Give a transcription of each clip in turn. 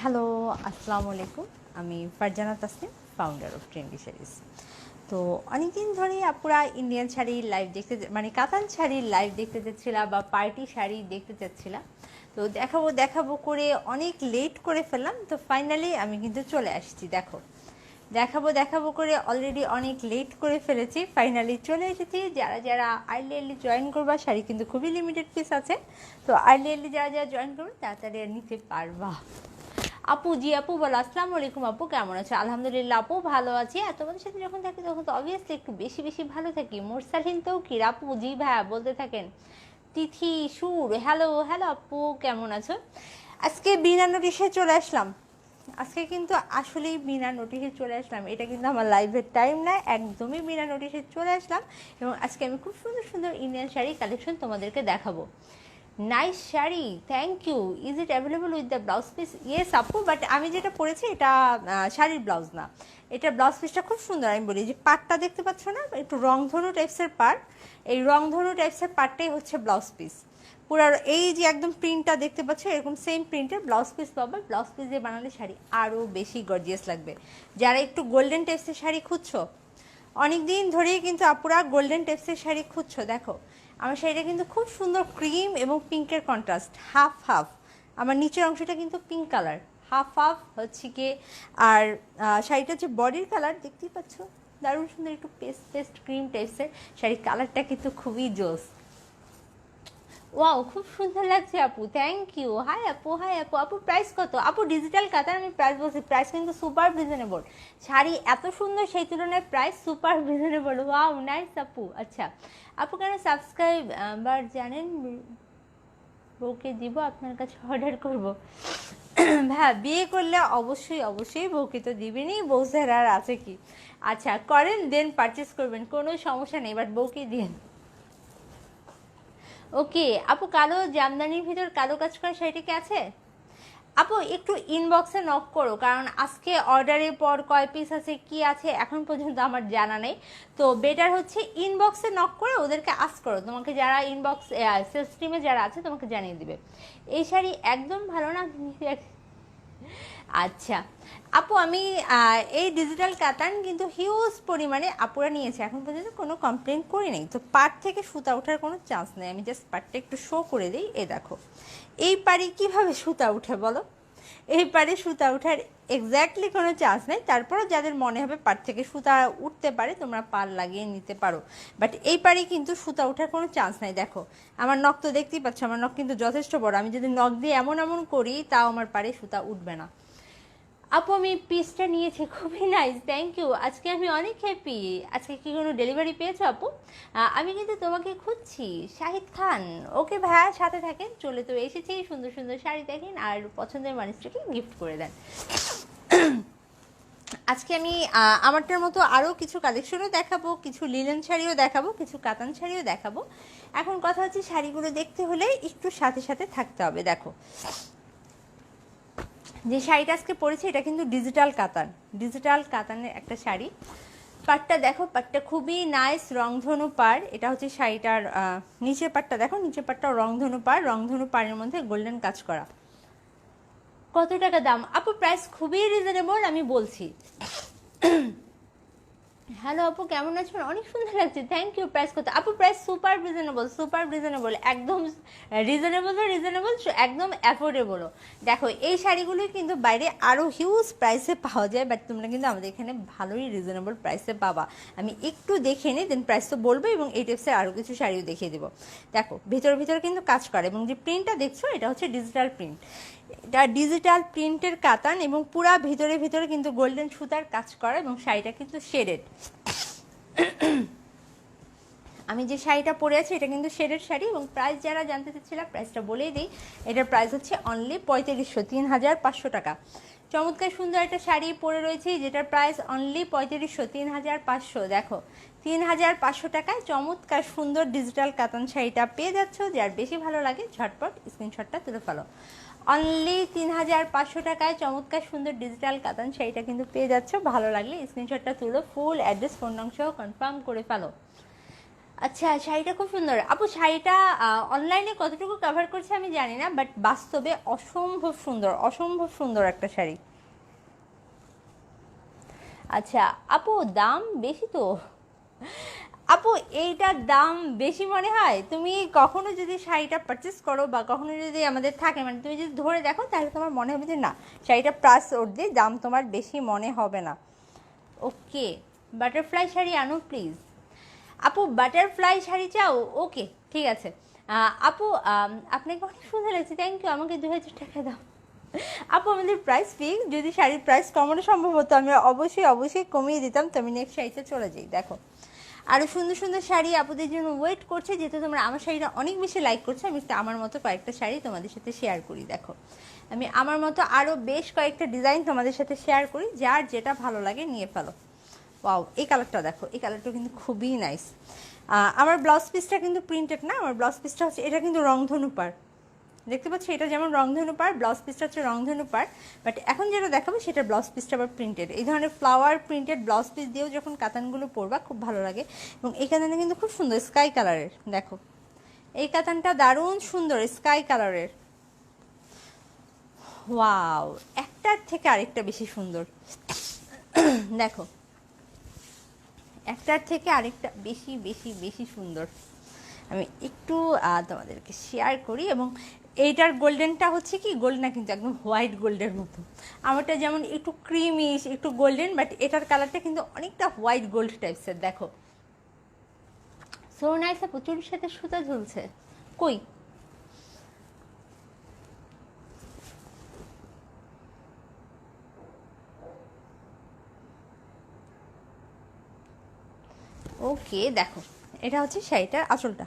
Hello, আসসালামু আলাইকুম। আমি Farzana Tasnim, founder of trendy saris. তো অনেকদিন ধরেই আপুরা ইন্ডিয়ান শাড়ির লাইভ দেখতে মানে কাতান শাড়ির লাইভ দেখতে চাচ্ছিলাম বা পার্টি শাড়ি দেখতে চাচ্ছিলাম। তো দেখাবো দেখাবো করে অনেক লেট করে ফেললাম। তো ফাইনালি আমি কিন্তু চলে আসছি। দেখাবো দেখাবো করে অলরেডি অনেক লেট করে ফেলেছি, ফাইনালি চলে এসেছি। যারা যারা আর্লি জয়েন করবা, শাড়ি কিন্তু খুবই লিমিটেড পিস আছে। তো আর্লি যারা যারা জয়েন করবে তাড়াতাড়ি নিতে পারবা। আপু, জি আপু বলো। আসসালামু আলাইকুম আপু, কেমন আছো? আলহামদুলিল্লাহ আপু, ভালো আছি। আর তোমাদের সাথে যখন থাকি তখন তো অবভিয়াসলি একটু বেশি বেশি ভালো থাকি। মোরসালিন তৌকির আপু, জি ভাইয়া বলতে থাকেন। তিথি সুর, হ্যালো হ্যালো আপু, কেমন আছো? আজকে বিনা নোটিশে চলে আসলাম। আজকে কিন্তু আসলেই বিনা নোটিশে চলে আসলাম। এটা কিন্তু আমার লাইভের টাইম না, একদমই বিনা নোটিশে চলে আসলাম। এবং আজকে আমি খুব সুন্দর সুন্দর ইন্ডিয়ান শাড়ি কালেকশন তোমাদেরকে দেখাবো। Nice sari, thank you. Is it available with the blouse piece? Yes আপু, বাট আমি যেটা পরেছি এটা শাড়ির ব্লাউজ না। এটা ব্লাউজ পিসটা খুব সুন্দর। আমি বলি যে পাটটা দেখতে পাচ্ছ না, একটু রংধনু টাইপসের পাট। এই রংধনু টাইপসের পাটটাই হচ্ছে ব্লাউজ পিস। পুরো এই যে একদম প্রিন্টটা দেখতে পাচ্ছ, এরকম সেম প্রিন্টের ব্লাউজ পিস পাবে। ব্লাউজ পিস দিয়ে বানালে শাড়ি আরও বেশি গর্জিয়াস লাগবে। যারা একটু গোল্ডেন টাইপসের শাড়ি খুঁজছো, অনেক দিন ধরেই কিন্তু আপুরা গোল্ডেন টাইপসের শাড়ি খুঁজছো, দেখো আমার শাড়িটা কিন্তু খুব সুন্দর ক্রিম এবং পিঙ্কের কন্ট্রাস্ট, হাফ হাফ। আমার নিচের অংশটা কিন্তু পিঙ্ক কালার, হাফ হাফ হচ্ছে কি। আর শাড়িটার যে বডির কালার দেখতেই পাচ্ছ, দারুণ সুন্দর, একটু পেস্ট পেস্ট ক্রিম টাইপসের শাড়ির কালারটা কিন্তু খুবই জোস। ওয়াও, খুব সুন্দর লাগছে আপু, থ্যাংক ইউ। হাই আপু, হাই আপু। আপু প্রাইস কত? আপু ডিজিটাল কাতার আমি প্রাইস বলছি, প্রাইস কিন্তু সুপার রিজনেবল। শাড়ি এত সুন্দর, সেই তুলনায় price super reasonable. Wow, nice আপু। আচ্ছা আপু, কেন সাবস্ক্রাইব আবার জানেন, বউকে দিব আপনার কাছে অর্ডার করব। হ্যাঁ, বিয়ে করলে অবশ্যই অবশ্যই বউকে তো দিবেনই, বউ ছাড়া আর আছে কি। আচ্ছা করেন, দেন পারচেস করবেন, কোনো সমস্যা নেই, বাট বউকে দিন। ওকে আপু, কালো জামদানির ভিতর কালো কাজ করা শাড়িটা কি আছে? আপু একটু ইনবক্সে নক করো, কারণ আজকে অর্ডারের পর কয় পিস আছে কি আছে এখন পর্যন্ত আমার জানা নেই। তো বেটার হচ্ছে ইনবক্সে নক করে ওদেরকে আস্ক করো, তোমাকে যারা ইনবক্স সেলস টিমে যারা আছে তোমাকে জানিয়ে দিবে। এই শাড়ি একদম ভালো না? আচ্ছা আপু, আমি এই ডিজিটাল কাতান কিন্তু হিউজ পরিমাণে আপুরা নিয়েছে, এখন পর্যন্ত কোনো কমপ্লেন করি নেই। তো পাট থেকে সুতা ওঠার কোনো চান্স নেই। আমি জাস্ট পাটটা একটু শো করে দিই। এ দেখো, এই পাড়ি কিভাবে সুতা উঠে বলো? এই পাড়ে সুতা ওঠার এক্স্যাক্টলি কোনো চান্স নেই। তারপরও যাদের মনে হবে পাট থেকে সুতা উঠতে পারে, তোমরা পাল লাগিয়ে নিতে পারো। বাট এই পাড়ে কিন্তু সুতা ওঠার কোনো চান্স নাই। দেখো আমার নখ তো দেখতেই পাচ্ছ, আমার নখ কিন্তু যথেষ্ট বড়। আমি যদি নখ দিয়ে এমন এমন করি তাও আমার পাড়ে সুতা উঠবে না। আপু আমি পিসটা নিয়েছি, খুবই নাইস, থ্যাংক ইউ। আজকে আমি অনেক হ্যাপি। আজকে কি কোনো ডেলিভারি পেয়েছো আপু? আমি কিন্তু তোমাকে খুঁজছি। শাহিদ খান, ওকে ভাইয়া, সাথে থাকেন। চলে তো এসেছি, সুন্দর সুন্দর শাড়ি দেখেন আর পছন্দের মানুষটাকে গিফট করে দেন। আজকে আমি আমারটার মতো আরও কিছু কালেকশনও দেখাবো, কিছু লিলেন শাড়িও দেখাবো, কিছু কাতান শাড়িও দেখাবো। এখন কথা হচ্ছে শাড়িগুলো দেখতে হলে একটু সাথে সাথে থাকতে হবে। দেখো যে শাড়িটা আজকে পরেছি এটা কিন্তু ডিজিটাল কাতানের একটা শাড়ি। পাটটা দেখো, পাটটা খুবই নাইস, রংধনু পাড়। এটা হচ্ছে শাড়িটার নিচের পাটটা দেখো, নিচের পাটটাও রংধনু পাড়, রংধনু পাড়ের মধ্যে গোল্ডেন কাজ করা। কত টাকা দাম? আপু প্রাইস খুবই রিজনেবল, আমি বলছি। হ্যালো আপু, কেমন আছেন? অনেক সুন্দর লাগছে, থ্যাংক ইউ। প্রাইস কত? আপু প্রাইস সুপার রিজনেবল, একদম রিজনেবল, একদম অ্যাফোর্ডেবলও। দেখো এই শাড়িগুলোই কিন্তু বাইরে আরও হিউজ প্রাইসে পাওয়া যায়, বাট তোমরা কিন্তু আমাদের এখানে ভালোই রিজনেবল প্রাইসে পাবা। আমি একটু দেখে নিই, দেন প্রাইস তো বলবো, এবং এই টাইপসের আরও কিছু শাড়িও দেখিয়ে দেবো। দেখো ভিতর কিন্তু কাজ করে, এবং যে প্রিন্টটা দেখছো এটা হচ্ছে ডিজিটাল প্রিন্ট। এটা ডিজিটাল প্রিন্টের কাতান, এবং পুরা ভিতরে কিন্তু গোল্ডেন সুতার কাজ করা, এবং শাড়িটা কিন্তু শেডেড। আমি যে শাড়িটা পরে আছি এটা কিন্তু শেডেড শাড়ি। এবং প্রাইস যারা জানতে চাচ্ছিলাম প্রাইসটা বলেই দিই। এটার প্রাইস হচ্ছে অনলি 3500, 3500 টাকা। চমৎকার সুন্দর একটা শাড়ি পরে রয়েছে যেটার প্রাইস অনলি 3500, 3500। দেখো 3500 টাকায় চমৎকার সুন্দর ডিজিটাল কাতান শাড়িটা পেয়ে যাচ্ছ। যার বেশি ভালো লাগে ঝটপট স্ক্রিনশটটা তুলে ফেলো। অনলি 3500 টাকায় চমৎকার সুন্দর ডিজিটাল কাতান শাড়িটা কিন্তু পেয়ে যাচ্ছ। ভালো লাগলে স্ক্রিনশটটা তুলো, ফুল অ্যাড্রেস ফোন নং সহ কনফার্ম করে ফেলো। আচ্ছা, শাড়িটা খুব সুন্দর আপু। শাড়িটা অনলাইনে কতটুকু কভার করছে আমি জানি না, বাট বাস্তবে অসম্ভব সুন্দর, অসম্ভব সুন্দর একটা শাড়ি। আচ্ছা আপু, দাম বেশি তো আপু, এইটার দাম বেশি মনে হয়? তুমি কখনো যদি শাড়িটা পারচেস করো বা কখনো যদি আমাদের থাকে, মানে তুমি যদি ধরে দেখো, তাহলে তোমার মনে হবে যে না, শাড়িটা প্রাইস দিয়ে দাম তোমার বেশি মনে হবে না। ওকে, বাটারফ্লাই শাড়ি আনো প্লিজ। আপু বাটারফ্লাই শাড়ি চাও? ওকে, ঠিক আছে। আপু আপনাকে অনেক সুন্দর লাগছে, থ্যাংক ইউ। আমাকে 2000 টাকা দাও। আপু আমাদের প্রাইস ফিক্স, যদি শাড়ির প্রাইস কমানো সম্ভব হতো আমি অবশ্যই অবশ্যই কমিয়ে দিতাম। তো আমি নেক্সট শাড়িতে চলে যাই। দেখো আরও সুন্দর সুন্দর শাড়ি আপুদের জন্য ওয়েট করছে, যেহেতু তোমরা আমার শাড়িটা অনেক বেশি লাইক করছো। আমি আমার মতো কয়েকটা শাড়ি তোমাদের সাথে শেয়ার করি। দেখো আমি আমার মতো আরও বেশ কয়েকটা ডিজাইন তোমাদের সাথে শেয়ার করি, যার যেটা ভালো লাগে নিয়ে ফেলো। ওয়াও, এই কালারটা দেখো, এই কালারটা কিন্তু খুবই নাইস। আমার ব্লাউজ পিসটা কিন্তু প্রিন্টেড না, আমার ব্লাউজ পিসটা হচ্ছে, এটা কিন্তু রংধনু পাড়, দেখতে পাচ্ছি এটা যেমন রংধনু পাড়, ব্লাউজ পিসটা হচ্ছে রংধনু পাড়। বাট এখন যেটা দেখাবো সেটা ব্লাউজ পিসটা আবার প্রিন্টেড। এই ধরনের ফ্লাওয়ার প্রিন্টেড ব্লাউজ পিস দিয়েও যখন কাতানগুলো পরবা খুব ভালো লাগে। এবং এই কাতানটা কিন্তু খুব সুন্দর স্কাই কালারের। দেখো এই কাতানটা দারুণ সুন্দর স্কাই কালারের। ওয়াও, একটার থেকে আরেকটা বেশি সুন্দর। দেখো একটার থেকে আরেকটা বেশি বেশি বেশি সুন্দর। আমি একটু তোমাদেরকে শেয়ার করি। এবং এইটার গোল্ডেনটা হচ্ছে কি, গোল্ড না কিন্তু একদম হোয়াইট গোল্ডের মতো। আমারটা যেমন একটু ক্রিমিশ একটু গোল্ডেন, বাট এটার কালারটা কিন্তু অনেকটা হোয়াইট গোল্ড টাইপসের। দেখো সো নাইস। আপু চুরির সাথে সুতা ঝুলছে কই? ওকে, দেখো এটা হচ্ছে শাড়িটার আঁচলটা।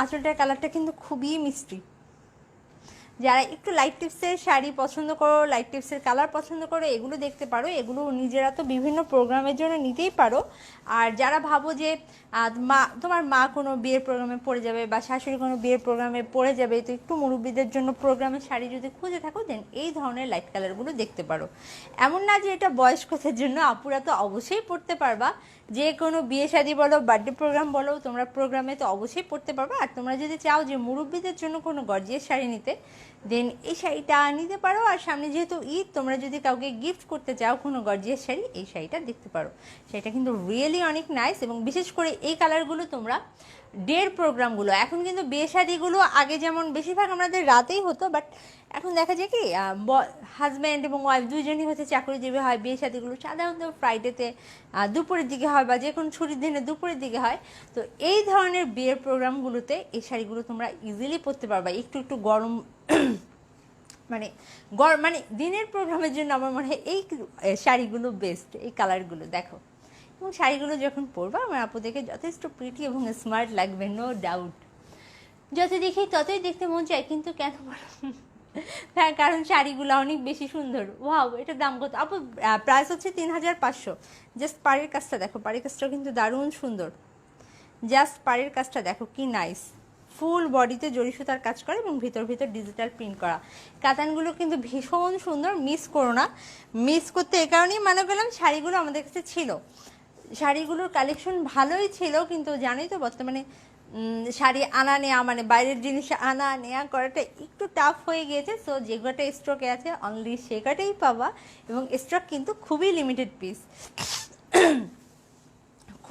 আঁচলটার কালারটা কিন্তু খুবই মিষ্টি। যারা একটু লাইট টিপসের শাড়ি পছন্দ করো, লাইট টিপসের কালার পছন্দ করো, এগুলো দেখতে পারো। এগুলো নিজেরা তো বিভিন্ন প্রোগ্রামের জন্য নিতেই পারো। আর যারা ভাবো যে তোমার মা কোনো বিয়ের প্রোগ্রামে পড়ে যাবে বা শাশুড়ি কোনো বিয়ের প্রোগ্রামে পড়ে যাবে, তো একটু মুরব্বীদের জন্য প্রোগ্রামের শাড়ি যদি খুঁজে থাকো, দেন এই ধরনের লাইট কালারগুলো দেখতে পারো। এমন না যে এটা বয়স্কদের জন্য, আপুরা তো অবশ্যই পড়তে পারবা। যে কোনো বিয়ে শাদী বলো, বার্থডে প্রোগ্রাম বলো, তোমরা প্রোগ্রামে তো অবশ্যই পড়তে পারবা। আর তোমরা যদি চাও যে মুরব্বীদের জন্য কোনো গর্জিয়াস শাড়ি নিতে, দেন এই শাড়িটা নিতে পারো। আর সামনে যেহেতু ঈদ, তোমরা যদি কাউকে গিফট করতে চাও কোনো গর্জিয়াস শাড়ি, এই শাড়িটা দেখতে পারো। শাড়িটা কিন্তু রিয়েলি অনেক নাইস। এবং বিশেষ করে এই কালারগুলো তোমরা ডের প্রোগ্রামগুলো, এখন কিন্তু বিয়ে শাদিগুলো আগে যেমন বেশিরভাগ আমাদের রাতেই হতো, বাট এখন দেখা যায় কি হাজব্যান্ড এবং ওয়াইফ দুইজনই হচ্ছে চাকরিজীবী হয়। বিয়ে শাদিগুলো সাধারণত ফ্রাইডেতে দুপুরের দিকে হয়, বা যে কোনো ছুটির দিনে দুপুরের দিকে হয়। তো এই ধরনের বিয়ের প্রোগ্রামগুলোতে এই শাড়িগুলো তোমরা ইজিলি পরতে পারবা। একটু একটু গরম মানে মানে দিনের প্রোগ্রামের জন্য আমার মনে হয় এই শাড়িগুলো বেস্ট, এই কালারগুলো। দেখো এবং শাড়িগুলো যখন পরবা আমার আপু দেখে যথেষ্ট প্রিটি এবং স্মার্ট লাগবে, নো ডাউট। যত দেখি ততই দেখতে মন চায়, কিন্তু কেন বলো? হ্যাঁ, কারণ শাড়িগুলো অনেক বেশি সুন্দর। ওয়াও, এটার দাম কত আপু? প্রাইস হচ্ছে 3500। জাস্ট পাড়ের কাজটা দেখো, পাড়ের কাজটাও কিন্তু দারুণ সুন্দর। জাস্ট পাড়ের কাজটা দেখো কি নাইস। ফুল বডিতে জরি সুতার কাজ করে এবং ভিতর ভিতর ডিজিটাল প্রিন্ট করা। কাতানগুলো কিন্তু ভীষণ সুন্দর, মিস করো না। মিস করতে এ কারণেই মনে করলাম, শাড়িগুলো আমাদের কাছে ছিল, শাড়িগুলোর কালেকশন ভালোই ছিল, কিন্তু জানোই তো বর্তমানে শাড়ি আনা নেওয়া, মানে বাইরের জিনিস আনা নেওয়া করাটা একটু টাফ হয়ে গিয়েছে। সো যে কটা স্টকে আছে অনলি সে কটাই পাবা। এবং স্টক কিন্তু খুবই লিমিটেড পিস,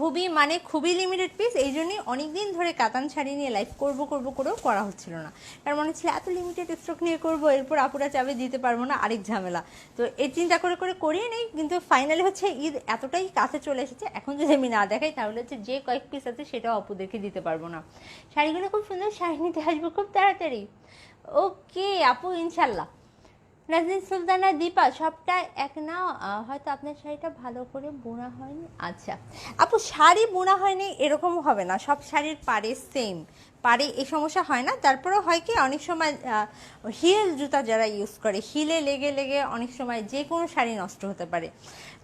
খুবই মানে খুবই লিমিটেড পিস। এই জন্যই অনেকদিন ধরে কাতান শাড়ি নিয়ে লাইভ করেও করা হচ্ছিল না। কারণ মনে হচ্ছিল এত লিমিটেড স্টক নিয়ে করবো, এরপর আপুরা চাবে দিতে পারবো না, আরেক ঝামেলা। তো এই চিন্তা করে করিয়ে নেই। কিন্তু ফাইনালি হচ্ছে ঈদ এতটাই কাছে চলে এসেছে, এখন যদি আমি না দেখাই তাহলে হচ্ছে যে কয়েক পিস আছে সেটাও আপুদেরকে দিতে পারবো না। শাড়িগুলো খুব সুন্দর, শাড়ি নিতে আসবো খুব তাড়াতাড়ি। ওকে আপু, ইনশাল্লাহ। নাজনীন সুলতানা দীপা, সবটা এক না, হয়তো আপনার শাড়িটা ভালো করে বোনা হয়নি। আচ্ছা আপু, শাড়ি বোনা হয়নি এরকম হবে না, সব শাড়ির পাড়ে সেম, পাড়ে এই সমস্যা হয় না। তারপরেও হয় কি, অনেক সময় হিল জুতা যারা ইউজ করে, হিলে লেগে লেগে অনেক সময় যে কোনো শাড়ি নষ্ট হতে পারে।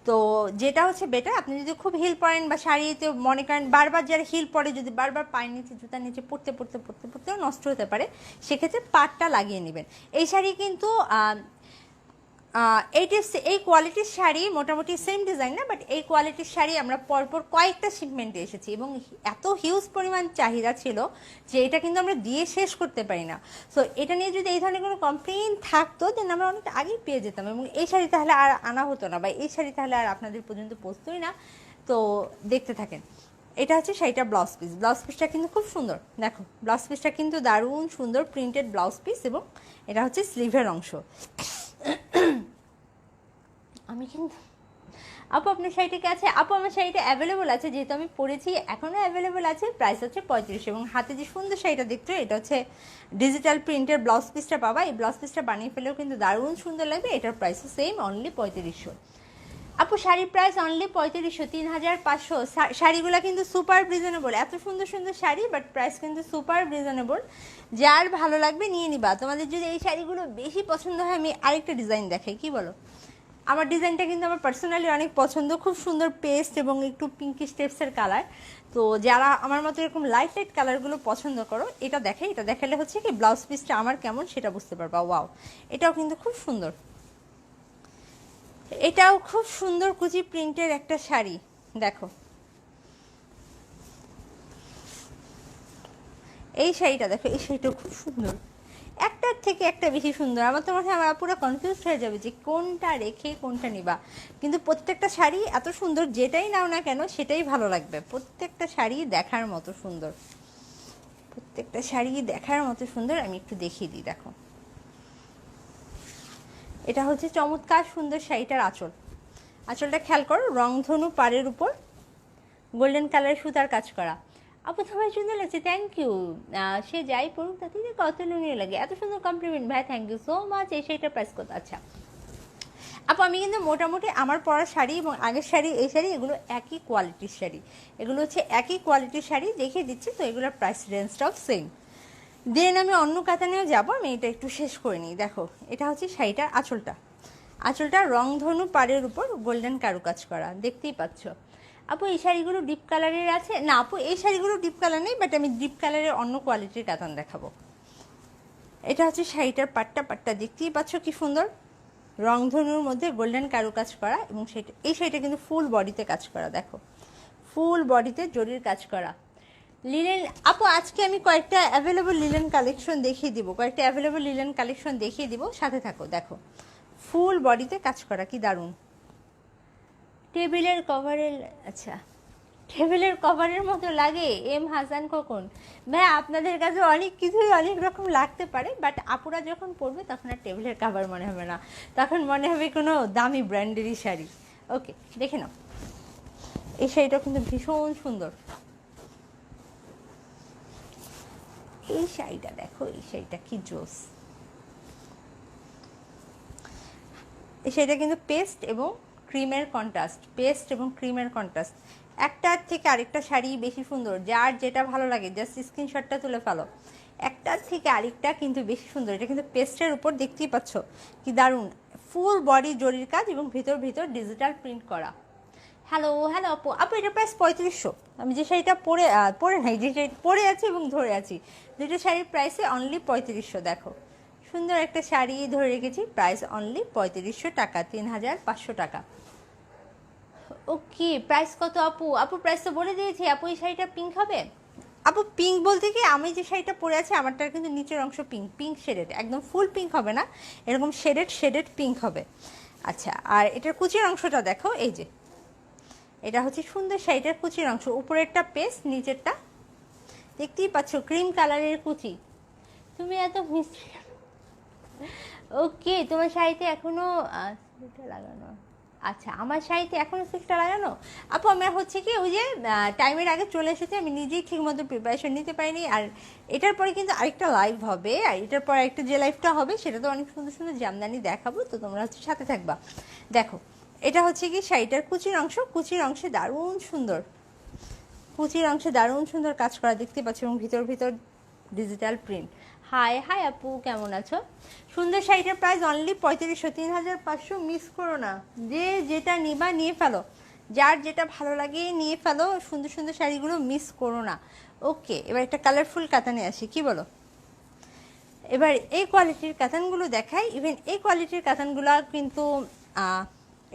তো যেটা হচ্ছে বেটার, আপনি যদি খুব হিল পরেন বা শাড়িতে মনে করেন বারবার যারা হিল পরে, যদি বারবার পায়ের নিচে জুতার নিচে পড়তেও নষ্ট হতে পারে, সেক্ষেত্রে পাটটা লাগিয়ে নেবেন। এই শাড়ি কিন্তু এই টিপস এই কোয়ালিটির শাড়ি মোটামুটি সেম ডিজাইন না, বাট এই কোয়ালিটির শাড়ি আমরা পরপর কয়েকটা শিপমেন্টে এসেছি এবং এত হিউজ পরিমাণ চাহিদা ছিল যে এটা কিন্তু আমরা দিয়ে শেষ করতে পারি না। সো এটা নিয়ে যদি এই ধরনের কোনো কমপ্লেন থাকতো দেন আমরা অনেক আগেই পেয়ে যেতাম এবং এই শাড়ি তাহলে আর আনা হতো না, বা এই শাড়ি তাহলে আর আপনাদের পর্যন্ত পৌঁছতোই না। তো দেখতে থাকেন। এটা হচ্ছে শাড়িটা ব্লাউজ পিস। ব্লাউজ পিসটা কিন্তু খুব সুন্দর, দেখো ব্লাউজ পিসটা কিন্তু দারুণ সুন্দর প্রিন্টেড ব্লাউজ পিস এবং এটা হচ্ছে স্লিভের অংশ। আমি কিন্তু আপু আপনার শাড়িটা আছে? আপু আমার শাড়িটা অ্যাভেলেবল আছে, যেহেতু আমি পরেছি এখনও অ্যাভেলেবল আছে। প্রাইস হচ্ছে 35 এবং হাতে যে সুন্দর শাড়িটা দেখছো এটা হচ্ছে ডিজিটাল প্রিন্টের ব্লাউজ পিসটা পাবা। এই ব্লাউজ পিসটা বানিয়ে ফেলেও কিন্তু দারুণ সুন্দর লাগবে। এটার প্রাইসও সেম, অনলি 3500। আপু শাড়ির প্রাইস অনলি 3500, 3500। শাড়িগুলো কিন্তু সুপার রিজনেবল, এত সুন্দর সুন্দর শাড়ি, বাট প্রাইস কিন্তু সুপার রিজনেবল। যার ভালো লাগবে নিয়ে নিবা। তোমাদের যদি এই শাড়িগুলো বেশি পছন্দ হয় আমি আরেকটা ডিজাইন দেখাই, কি বলো? আমার ডিজাইনটা কিন্তু আমার পার্সোনালি অনেক পছন্দ, খুব সুন্দর পেস্ট এবং একটু পিঙ্কি স্টেপসের কালার। তো যারা আমার মতো এরকম লাইট লাইট কালারগুলো পছন্দ করো এটা দেখাই। এটা দেখালে হচ্ছে কি ব্লাউজ পিসটা আমার কেমন সেটা বুঝতে পারবা। ওয়াও, এটাও কিন্তু খুব সুন্দর, এটাও খুব সুন্দর কুচি প্রিন্টের একটা শাড়ি। দেখো এই শাড়িটা, দেখো এই শাড়িটাও খুব সুন্দর, একটার থেকে একটা বেশি সুন্দর। আমার তো মনে হয় আমরা পুরো কনফিউজ হয়ে যাবে যে কোনটা রেখে কোনটা নিবা, কিন্তু প্রত্যেকটা শাড়ি এত সুন্দর, যেটাই নাও না কেন সেটাই ভালো লাগবে। প্রত্যেকটা শাড়ি দেখার মতো সুন্দর, প্রত্যেকটা শাড়ি দেখার মতো সুন্দর। আমি একটু দেখিয়ে দিই, দেখো এটা হচ্ছে চমৎকার সুন্দর শাড়িটার আঁচল। আঁচলটা খেয়াল করো, রংধনু পাড়ের উপর গোল্ডেন কালারের সুতার কাজ করা। আপু তোমার সুন্দর লাগছে, থ্যাংক ইউ। সে যাই পড়ুক তাতে কত নুনিয়ে লাগে, এত সুন্দর কমপ্লিমেন্ট ভাই, থ্যাংক ইউ সো মাচ। এই শাড়িটার প্রাইস কত? আচ্ছা আপু আমি কিন্তু মোটামুটি আমার পরা শাড়ি এবং আগের শাড়ি এই শাড়ি এগুলো একই কোয়ালিটির শাড়ি, এগুলো হচ্ছে একই কোয়ালিটির শাড়ি দেখিয়ে দিচ্ছি। তো এগুলোর প্রাইস রেঞ্জটাও সেম। দেন আমি অন্য কাতানেও যাবো, আমি এটা একটু শেষ করে নিই। দেখো এটা হচ্ছে শাড়িটার আঁচলটা। আঁচলটা রংধনু পাড়ের উপর গোল্ডেন কারুকাজ করা, দেখতেই পাচ্ছ। আপু এই শাড়িগুলো ডিপ কালারের আছে না? আপু এই শাড়িগুলো ডিপ কালার নেই, বাট আমি ডিপ কালারের অন্য কোয়ালিটির কাতান দেখাবো। এটা হচ্ছে শাড়িটার পাট্টা দেখতেই পাচ্ছ কি সুন্দর, রংধনুর মধ্যে গোল্ডেন কারুকাজ করা এবং সেটা এই শাড়িটা কিন্তু ফুল বডিতে কাজ করা। দেখো ফুল বডিতে জরির কাজ করা লিলেন। আপু আজকে আমি কয়েকটা অ্যাভেলেবল লিলেন কালেকশন দেখিয়ে দিব, কয়েকটা অ্যাভেলেবল লিলেন কালেকশন দেখিয়ে দিব, সাথে থাকো। দেখো ফুল বডিতে কাজ করা, কি দারুণ। টেবিলের কভারের, আচ্ছা টেবিলের কভারের মতো লাগে। এম হাসান খোকন ভাই, আপনাদের কাছে অনেক কিছুই অনেক রকম লাগতে পারে, বাট আপুরা যখন পরবে তখন আর টেবিলের কভার মনে হবে না, তখন মনে হবে কোনো দামি ব্র্যান্ডেরই শাড়ি। ওকে দেখে নাও, এই শাড়িটা কিন্তু ভীষণ সুন্দর। এই শাড়িটা দেখো, এই শাড়িটা কি জোস। এই শাড়িটা কিন্তু পেস্ট এবং ক্রিমের কন্ট্রাস্ট, পেস্ট এবং ক্রিমের কন্ট্রাস্ট। একটার থেকে আরেকটা শাড়ি বেশি সুন্দর, যার যেটা ভালো লাগে জাস্ট স্ক্রিনশটটা তুলে ফেলো। একটার থেকে আরেকটা কিন্তু বেশি সুন্দর। এটা কিন্তু পেস্টের উপর দেখতেই পাচ্ছ কি দারুণ, ফুল বডি জরির কাজ এবং ভিতর ভিতর ডিজিটাল প্রিন্ট করা। হ্যালো হ্যালো আপু, আপু এটা প্রাইস 3500। আমি যে শাড়িটা পরে নাই, যে শাড়ি পরে আছি এবং ধরে আছি, দুটো শাড়ির প্রাইসে অনলি 3500। দেখো সুন্দর একটা শাড়ি ধরে রেখেছি, প্রাইস অনলি 3500 টাকা, 3500 টাকা। ওকে প্রাইস কত আপু? আপু প্রাইস তো বলে দিয়েছি। আপু এই শাড়িটা পিঙ্ক হবে? আপু পিঙ্ক বলতে কি, আমি যে শাড়িটা পরে আছি আমারটার কিন্তু নিচের অংশ পিঙ্ক, পিঙ্ক শেডেড, একদম ফুল পিঙ্ক হবে না, এরকম শেডেড পিঙ্ক হবে। আচ্ছা আর এটার কুচির অংশটা দেখো, এই যে এটা হচ্ছে সুন্দর শাড়িটার কুচির অংশ, উপরেরটা পেস্ট, নিচেরটা দেখতেই পাচ্ছ ক্রিম কালারের কুচি। তুমি এত মিষ্টি। ওকে তোমার শাড়িতে এখনো লাগানো? আচ্ছা আমার শাড়িতে এখনো সিল্কটা লাগানো। আপু আমার হচ্ছে কি ওই যে টাইমের আগে চলে এসেছে, আমি নিজেই ঠিকমতো প্রিপারেশন নিতে পারিনি। আর এটার পরে কিন্তু আরেকটা লাইভ হবে, আর এটার পরে আরেকটা যে লাইভটা হবে সেটা তো অনেক সুন্দর সুন্দর জামদানি দেখাবো, তো তোমরা হচ্ছে সাথে থাকবা। দেখো এটা হচ্ছে কি শাড়িটার কুচির অংশ, কুচির অংশে দারুণ সুন্দর, কুচির অংশে দারুণ সুন্দর কাজ করা দেখতে পাচ্ছ এবং ভিতর ভিতর ডিজিটাল প্রিন্ট। হাই হাই আপু কেমন আছো? সুন্দর শাড়িটার প্রাইস অনলি 3500, 3500। মিস করো না, যে যেটা নিবা নিয়ে ফেলো, যার যেটা ভালো লাগে নিয়ে ফেলো, সুন্দর সুন্দর শাড়িগুলো মিস করো না। ওকে এবার একটা কালারফুল কাতানে আসি, কি বলো? এবার এই কোয়ালিটির কাতানগুলো দেখাই। ইভেন এই কোয়ালিটির কাতানগুলো কিন্তু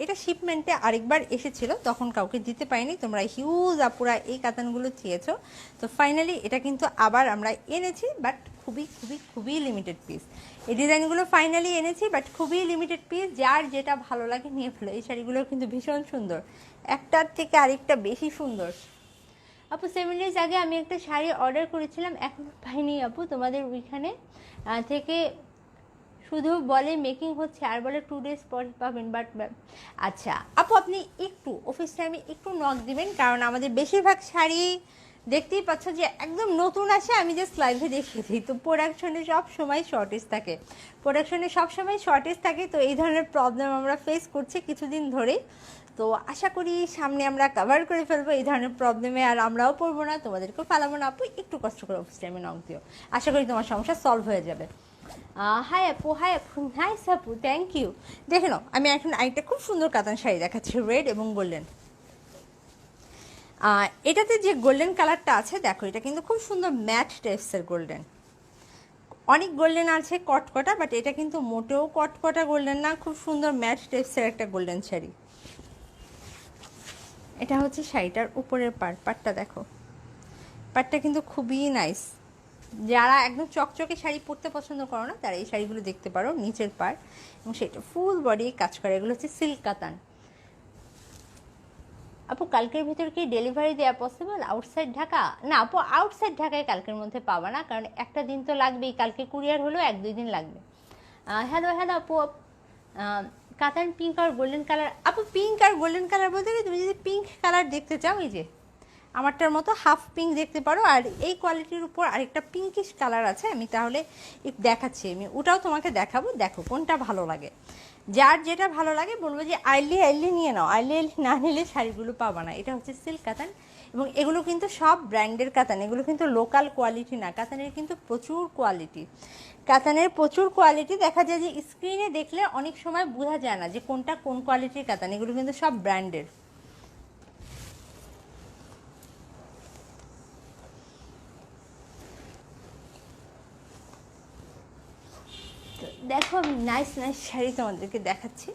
এটা শিপমেন্টে আরেকবার এসেছিল, তখন কাউকে দিতে পারিনি, তোমরা হিউজ আপুরা এই কাতানগুলো চেয়েছো, তো ফাইনালি এটা কিন্তু আবার আমরা এনেছি, বাট খুবই খুবই খুবই লিমিটেড পিস। এই ডিজাইনগুলো ফাইনালি এনেছি, বাট খুবই লিমিটেড পিস, যার যেটা ভালো লাগে নিয়ে ফেলো। এই শাড়িগুলো কিন্তু ভীষণ সুন্দর, একটার থেকে আরেকটা বেশি সুন্দর। আপু 7 ডেজ আগে আমি একটা শাড়ি অর্ডার করেছিলাম, এখনো পাইনি আপু, তোমাদের ওইখানে থেকে শুধু বলে মেকিং হচ্ছে আর বলে 2 ডেজ পর পাবেন। বাট আচ্ছা আপু, আপনি একটু অফিস টাইমে একটু নক দিবেন, কারণ আমাদের বেশিরভাগ শাড়ি দেখতেই পাচ্ছ যে একদম নতুন আসে, আমি জাস্ট লাইভে দেখিয়ে দিই। তো প্রোডাকশনে সব সময় শর্টেজ থাকে, তো এই ধরনের প্রবলেম আমরা ফেস করছি কিছুদিন ধরেই। তো আশা করি সামনে আমরা কভার করে ফেলবো এই ধরনের প্রবলেমে, আর আমরাও পড়বো না, তোমাদেরকেও ফালাবো না। আপু একটু কষ্ট করে অফিস টাইমে নক দিও, আশা করি তোমার সমস্যা সলভ হয়ে যাবে। হাই আপু নাইস আপু, থ্যাংক ইউ। দেখে নাও, আমি এখন আরেকটা খুব সুন্দর কাতান শাড়ি দেখাচ্ছি, রেড এবং গোল্ডেন। এটাতে যে গোল্ডেন কালারটা আছে দেখো, এটা কিন্তু খুব সুন্দর ম্যাট টাইপসের গোল্ডেন। অনেক গোল্ডেন আছে কটকটা, বাট এটা কিন্তু মোটেও কটকটা গোল্ডেন না, খুব সুন্দর ম্যাট টাইপসের একটা গোল্ডেন শাড়ি। এটা হচ্ছে শাড়িটার উপরের পার্টটা দেখো, পার্টটা কিন্তু খুবই নাইস। যারা একদম চকচকে শাড়ি পরতে পছন্দ করো না, তারা এই শাড়িগুলো দেখতে পারো, নিচের পার্ট এবং সেটা ফুল বডি কাজ করে। এগুলো হচ্ছে সিল্ক কাতান। আপু কালকের ভিতর কি ডেলিভারি দেওয়া পসিবল আউটসাইড ঢাকা? না আপু, আউটসাইড ঢাকায় কালকের মধ্যে পাবা না, কারণ একটা দিন তো লাগবেই, কালকে কুরিয়ার হলেও 1-2 দিন লাগবে। হ্যালো আপু, কাতান পিঙ্ক আর গোল্ডেন কালার। আপু পিঙ্ক আর গোল্ডেন কালার বলতে গেলে তুমি যদি পিঙ্ক কালার দেখতে চাও, এই যে আমারটার মতো হাফ পিঙ্ক দেখতে পারো, আর এই কোয়ালিটির উপর আরেকটা পিঙ্কিশ কালার আছে, আমি তাহলে দেখাচ্ছি, আমি ওটাও তোমাকে দেখাবো, দেখো কোনটা ভালো লাগে। যার যেটা ভালো লাগে বলবো যে আইলি নিয়ে নাও, আইলি না নিলে শাড়িগুলো পাবা না। এটা হচ্ছে সিল্ক কাতান, এবং এগুলো কিন্তু সব ব্র্যান্ডের কাতান, এগুলো কিন্তু লোকাল কোয়ালিটি না। কাতানের কিন্তু প্রচুর কোয়ালিটি, দেখা যায় যে স্ক্রিনে দেখলে অনেক সময় বোঝা যায় না যে কোনটা কোন কোয়ালিটির কাতান, এগুলো কিন্তু সব ব্র্যান্ডের। দেখো আমি নাইস শাড়ি তোমাদেরকে দেখাচ্ছি,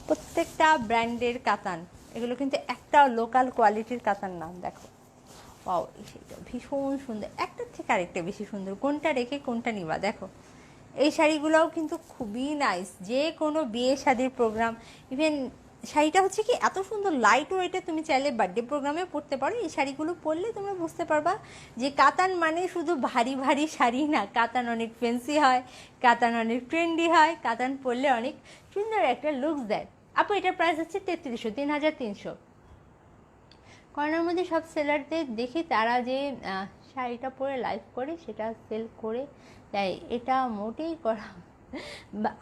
প্রত্যেকটা ব্র্যান্ডের কাতান, এগুলো কিন্তু একটা লোকাল কোয়ালিটির কাতান না। দেখো পাও, সেটা ভীষণ সুন্দর, একটার থেকে আরেকটা বেশি সুন্দর, কোনটা রেখে কোনটা নিবা। দেখো এই শাড়িগুলোও কিন্তু খুবই নাইস, যে কোনো বিয়ে শাদির প্রোগ্রাম, ইভেন শাড়িটা হচ্ছে কি এত সুন্দর লাইট ওয়েটে, তুমি চাইলে বার্থডে প্রোগ্রামে পরতে পারো। এই শাড়িগুলো পরলে তোমরা বুঝতে পারবা যে কাতান মানে শুধু ভারী ভারী শাড়ি না, কাতান অনেক ফ্যান্সি হয়, কাতান অনেক ট্রেন্ডি হয়, কাতান পরলে অনেক সুন্দর একটা লুকস দেয়। আপু এটার প্রাইস হচ্ছে 3300 কর্নার মধ্যে সব সেলারদের দেখি তারা যে শাড়িটা পরে লাইভ করে সেটা সেল করে দেয়, এটা মোটেই করা।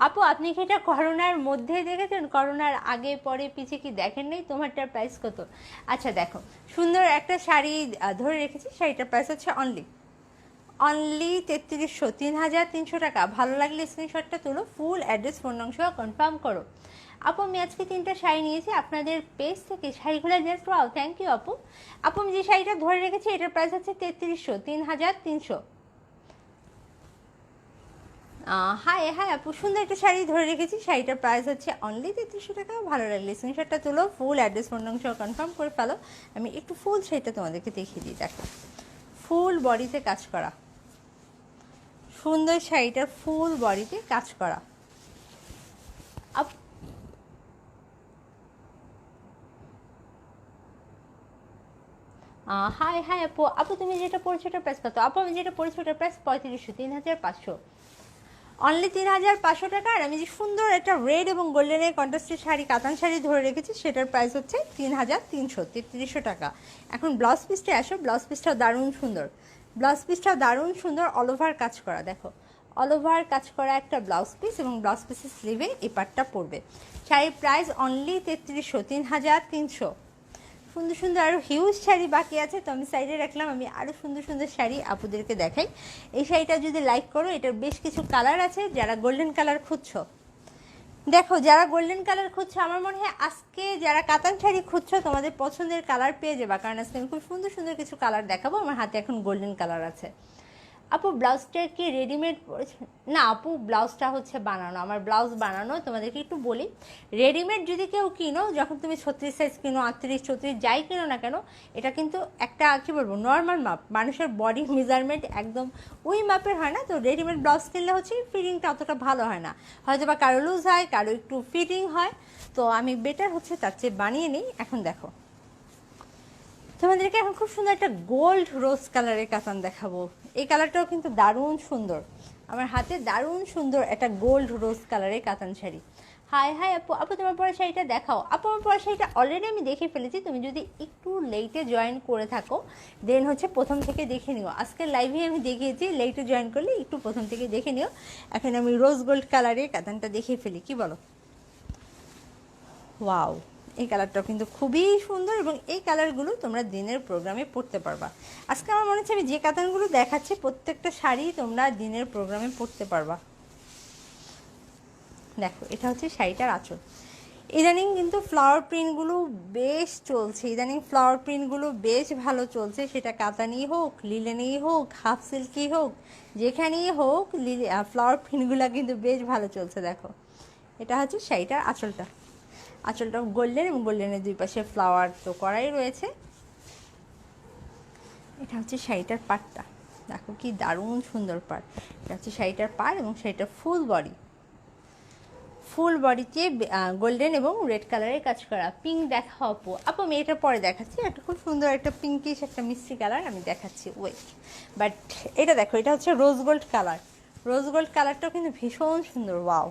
আপু আপনি কি এটা করোনার মধ্যে দেখেছেন? করোনার আগে পরে পিছে কি দেখেন নাই? তোমারটার প্রাইস কত? আচ্ছা দেখো, সুন্দর একটা শাড়ি ধরে রেখেছি, শাড়িটার প্রাইস হচ্ছে অনলি 3300 টাকা। ভালো লাগলে স্ক্রিনশটটা তুলো, ফুল অ্যাড্রেস ফোন নং সহ কনফার্ম করো। আপু আমি আজকে 3টা শাড়ি নিয়েছি আপনাদের পেজ থেকে, শাড়িগুলো জাস্ট ওয়াও, থ্যাংক ইউ আপু। আপু আমি যে শাড়িটা ধরে রেখেছি এটার প্রাইস হচ্ছে 3300। হাই আপু, সুন্দর একটা শাড়ি ধরে রেখেছি, শাড়িটার প্রাইস হচ্ছে অনলি 3300 টাকা। ভালো লাগলে স্ক্রিনশটটা তুলো, ফুল অ্যাড্রেস ফোন নং সহ কনফার্ম করে ফেলো। আমি একটু ফুল শাড়িটা তোমাদেরকে দেখিয়ে দিই। দেখো ফুল বডিতে কাজ করা, সুন্দর শাড়িটার ফুল বডিতে কাজ করা। হাই আপু তুমি যেটা পড়ছো ওটার প্রাইস কত? আপু আমি যেটা পড়ছি ওটার প্রাইস 3500, 3500, অনলি 3500 টাকা। আর আমি যে সুন্দর একটা রেড এবং গোল্ডেনের কন্ট্রাস্টের শাড়ি, কাতান শাড়ি ধরে রেখেছি, সেটার প্রাইস হচ্ছে 3300 টাকা। এখন ব্লাউজ পিসটা আসো, ব্লাউজ পিসটাও দারুণ সুন্দর, অল ওভার কাজ করা। দেখো অল ওভার কাজ করা একটা ব্লাউজ পিস, এবং ব্লাউজ পিসের স্লিভে এই পার্টটা পড়বে। শাড়ির প্রাইস অনলি 3300। সুন্দর সুন্দর আরও হিউজ শাড়ি বাকি আছে, তো আমি সাইডে রাখলাম, আমি আরও সুন্দর সুন্দর শাড়ি আপুদেরকে দেখাই। এই শাড়িটা যদি লাইক করো, এটার বেশ কিছু কালার আছে, যারা গোল্ডেন কালার খুঁজছো দেখো যারা গোল্ডেন কালার খুঁজছো, আমার মনে হয় আজকে যারা কাতান শাড়ি খুঁজছো তোমাদের পছন্দের কালার পেয়ে যাবা, কারণ আজকে আমি খুব সুন্দর সুন্দর কিছু কালার দেখাবো। আমার হাতে এখন গোল্ডেন কালার আছে। আপু ব্লাউজটা কি রেডিমেড পরেছে? না আপু, ব্লাউজটা হচ্ছে বানানো, আমার ব্লাউজ বানানো। তোমাদেরকে একটু বলি, রেডিমেড যদি কেউ কিনো, যখন তুমি 36 সাইজ কিনো, 38, 34 যাই কিনো না কেন, এটা কিন্তু একটা কী বলবো নর্মাল মাপ, মানুষের বডি মেজারমেন্ট একদম ওই মাপের হয় না। তো রেডিমেড ব্লাউজ কিনলে হচ্ছে ফিটিংটা অতটা ভালো হয় না, হয়তো বা কারো লুজ হয়, কারো একটু ফিটিং হয়। তো আমি বেটার হচ্ছে তার চেয়ে বানিয়ে নিই। এখন দেখো তোমাদেরকে এখন খুব সুন্দর একটা গোল্ড রোজ কালারের কাতান দেখাবো। এই কালারটাও কিন্তু দারুণ সুন্দর, আমার হাতে দারুণ সুন্দর একটা গোল্ড রোজ কালারের কাতান শাড়ি। হাই হাই আপু, আপু তোমার পরা শাড়িটা দেখাও। আপু আমার পরা শাড়িটা অলরেডি আমি দেখে ফেলেছি, তুমি যদি একটু লেটে জয়েন করে থাকো দেন হচ্ছে প্রথম থেকে দেখে নিও। আজকের লাইভে আমি দেখিয়েছি, লেটে জয়েন করলে একটু প্রথম থেকে দেখে নিও। এখন আমি রোজ গোল্ড কালারের কাতানটা দেখে ফেলি, কি বলো? ওয়াও, এই কালারটাও কিন্তু খুবই সুন্দর এবং এই কালারগুলো তোমরা দিনের প্রোগ্রামে পরতে পারবা। আজকে আমার মনে হচ্ছে আমি যে কাতানগুলো দেখাচ্ছি প্রত্যেকটা শাড়ি তোমরা দিনের প্রোগ্রামে পরতে পারবা। দেখো এটা হচ্ছে শাড়িটার আঁচল। ইদানিং কিন্তু ফ্লাওয়ার প্রিন্টগুলো বেশ চলছে, ইদানিং ফ্লাওয়ার প্রিন্টগুলো বেশ ভালো চলছে, সেটা কাতানই হোক, লিলেনই হোক, হাফ সিল্কই হোক, যেখানেই হোক ফ্লাওয়ার প্রিন্টগুলো কিন্তু বেশ ভালো চলছে। দেখো এটা হচ্ছে শাড়িটার আঁচলটা, আঁচলটা গোল্ডেন এবং গোল্ডেনের দুই পাশে ফ্লাওয়ার তো করাই রয়েছে। এটা হচ্ছে শাড়িটার পাড়টা, দেখো কি দারুণ সুন্দর পাড়। এটা হচ্ছে শাড়িটার পাড় এবং শাড়িটার ফুল বডি, ফুল বডিতে গোল্ডেন এবং রেড কালারের কাজ করা। পিঙ্ক দেখা আপু, আপু আমি এটার পরে দেখাচ্ছি, একটা খুব সুন্দর একটা পিঙ্কিশ একটা মিষ্টি কালার আমি দেখাচ্ছি, ওয়েট। বাট এটা দেখো, এটা হচ্ছে rose gold colour, rose gold কালারটাও কিন্তু ভীষণ সুন্দর। ওয়াও,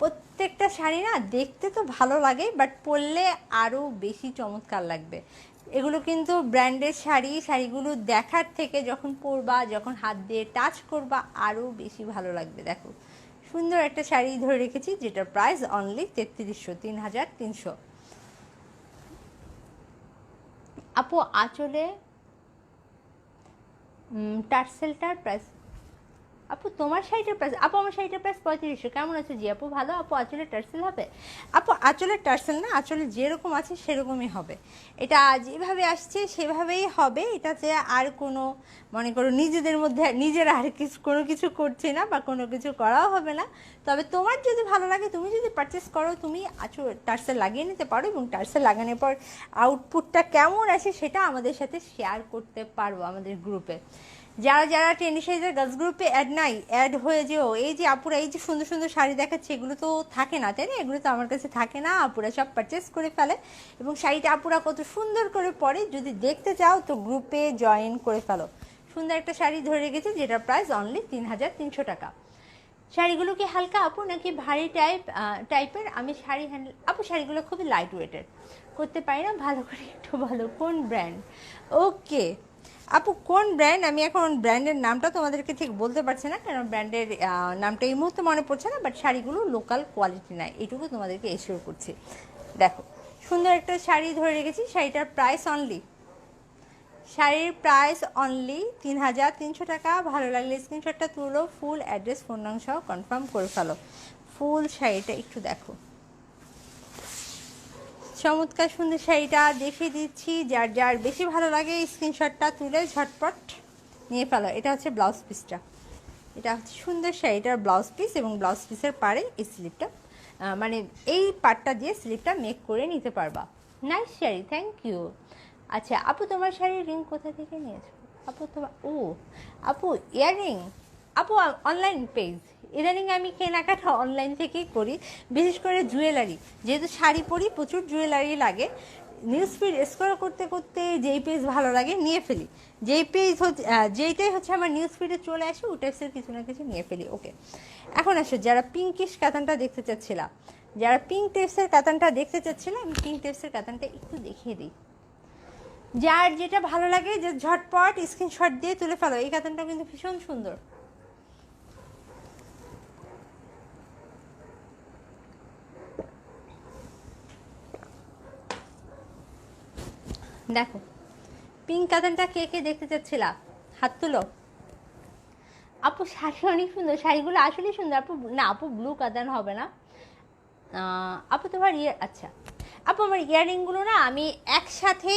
প্রত্যেকটা শাড়ি না দেখতে তো ভালো লাগে, বাট পরলে আরও বেশি চমৎকার লাগবে। এগুলো কিন্তু ব্র্যান্ডের শাড়ি, শাড়িগুলো দেখার থেকে যখন পরবা, যখন হাত দিয়ে টাচ করবা আরও বেশি ভালো লাগবে। দেখো সুন্দর একটা শাড়ি ধরে রেখেছি, যেটার প্রাইস অনলি 3300, 3300। আপু আঁচলে টার্সেলটার প্রাইস, আপু তোমার শাড়িটার প্রাইস, আপু আমার শাড়িটার প্রাইস 3500। কেমন আছে জি আপু? ভালো। আপু আঁচলের টার্সেল হবে? আপু আঁচলের টার্সেল না, আঁচলে যেরকম আছে সেরকমই হবে, এটা যেভাবে আসছে সেভাবেই হবে। এটাতে আর কোনো মনে করো নিজেদের মধ্যে নিজেরা আর কিছু কোনো কিছু করছে না বা কোনো কিছু করাও হবে না। তবে তোমার যদি ভালো লাগে, তুমি যদি পারচেস করো, তুমি টার্সেল লাগিয়ে নিতে পারো এবং টার্সেল লাগানোর পর আউটপুটটা কেমন আসে সেটা আমাদের সাথে শেয়ার করতে পারবো আমাদের গ্রুপে। যারা যারা ট্রেন্ডি শাড়িদের গার্লস গ্রুপে অ্যাড নাই, অ্যাড হয়ে যেও। এই যে আপুরা এই যে সুন্দর সুন্দর শাড়ি দেখাচ্ছে, এগুলো তো থাকে না, তাই না? এগুলো তো আমার কাছে থাকে না, আপুরা সব পারচেস করে ফেলে এবং শাড়িটা আপুরা কত সুন্দর করে পরে, যদি দেখতে চাও তো গ্রুপে জয়েন করে ফেলো। সুন্দর একটা শাড়ি ধরে রেখেছি, যেটার প্রাইস অনলি 3300 টাকা। শাড়িগুলো কি হালকা আপু নাকি ভারী টাইপের? আমি শাড়ি হ্যান্ডেল, আপু শাড়িগুলো খুবই লাইট ওয়েটের, করতে পারি না। ভালো করে একটু ভালো কোন ব্র্যান্ড? ওকে আপু কোন ব্র্যান্ড, আমি এখন ব্র্যান্ডের নামটা তোমাদেরকে ঠিক বলতে পারছি না, কারণ ব্র্যান্ডের নামটা এই মুহূর্তে মনে পড়ছে না, বাট শাড়িগুলো লোকাল কোয়ালিটি নাই, এইটুকু তোমাদেরকে এশিওর করছি। দেখো সুন্দর একটা শাড়ি ধরে রেখেছি, শাড়িটার প্রাইস অনলি, শাড়ির প্রাইস অনলি 3300 টাকা। ভালো লাগলে স্ক্রিনশটটা তুলো, ফুল অ্যাড্রেস ফোন নাম সহ কনফার্ম করে ফেলো। ফুল শাড়িটা একটু দেখো, চমৎকার সুন্দর শাড়িটা দেখিয়ে দিচ্ছি। যার যার বেশি ভালো লাগে স্ক্রিনশটটা তুলে ঝটপট নিয়ে ফেলো। এটা হচ্ছে ব্লাউজ পিসটা, এটা হচ্ছে সুন্দর শাড়িটার ব্লাউজ পিস এবং ব্লাউজ পিসের পাড়ে এই স্লিপটা, মানে এই পার্টটা দিয়ে স্লিপটা মেক করে নিতে পারবা। Nice sari, thank you. আচ্ছা আপু তোমার শাড়ির রিং কোথা থেকে নিয়েছো? আপু তোমার আপু ইয়াররিং, আপু অনলাইন পেজ। ইদানিং আমি কেনাকাটা অনলাইন থেকেই করি, বিশেষ করে জুয়েলারি, যেহেতু শাড়ি পরি প্রচুর জুয়েলারি লাগে। নিউজ ফিড স্ক্রল করতে করতে যেই পেজ ভালো লাগে নিয়ে ফেলি, যেই পেজ হচ্ছে যেইটাই হচ্ছে আমার নিউজ ফিডে চলে আসে ওই টাইপসের কিছু না কিছু নিয়ে ফেলি। ওকে এখন আসো, যারা পিঙ্কিশ কাতানটা দেখতে চাচ্ছিলাম, যারা পিঙ্ক টেপসের কাতানটা দেখতে চাচ্ছিলাম, আমি পিঙ্ক টেপসের কাতানটা একটু দেখিয়ে দিই। যার যেটা ভালো লাগে যে ঝটপট স্ক্রিনশট দিয়ে তুলে ফেলো। এই কাতানটা কিন্তু ভীষণ সুন্দর। দেখো পিঙ্ক কাতানটা কে কে দেখতে চাচ্ছিলা, হাত তুলো। আপু শাড়ি অনেক সুন্দর, শাড়িগুলো আসলেই সুন্দর আপু। না আপু ব্লু কাতান হবে না। আপু তোমার আচ্ছা আপু আমার ইয়াররিংগুলো না আমি একসাথে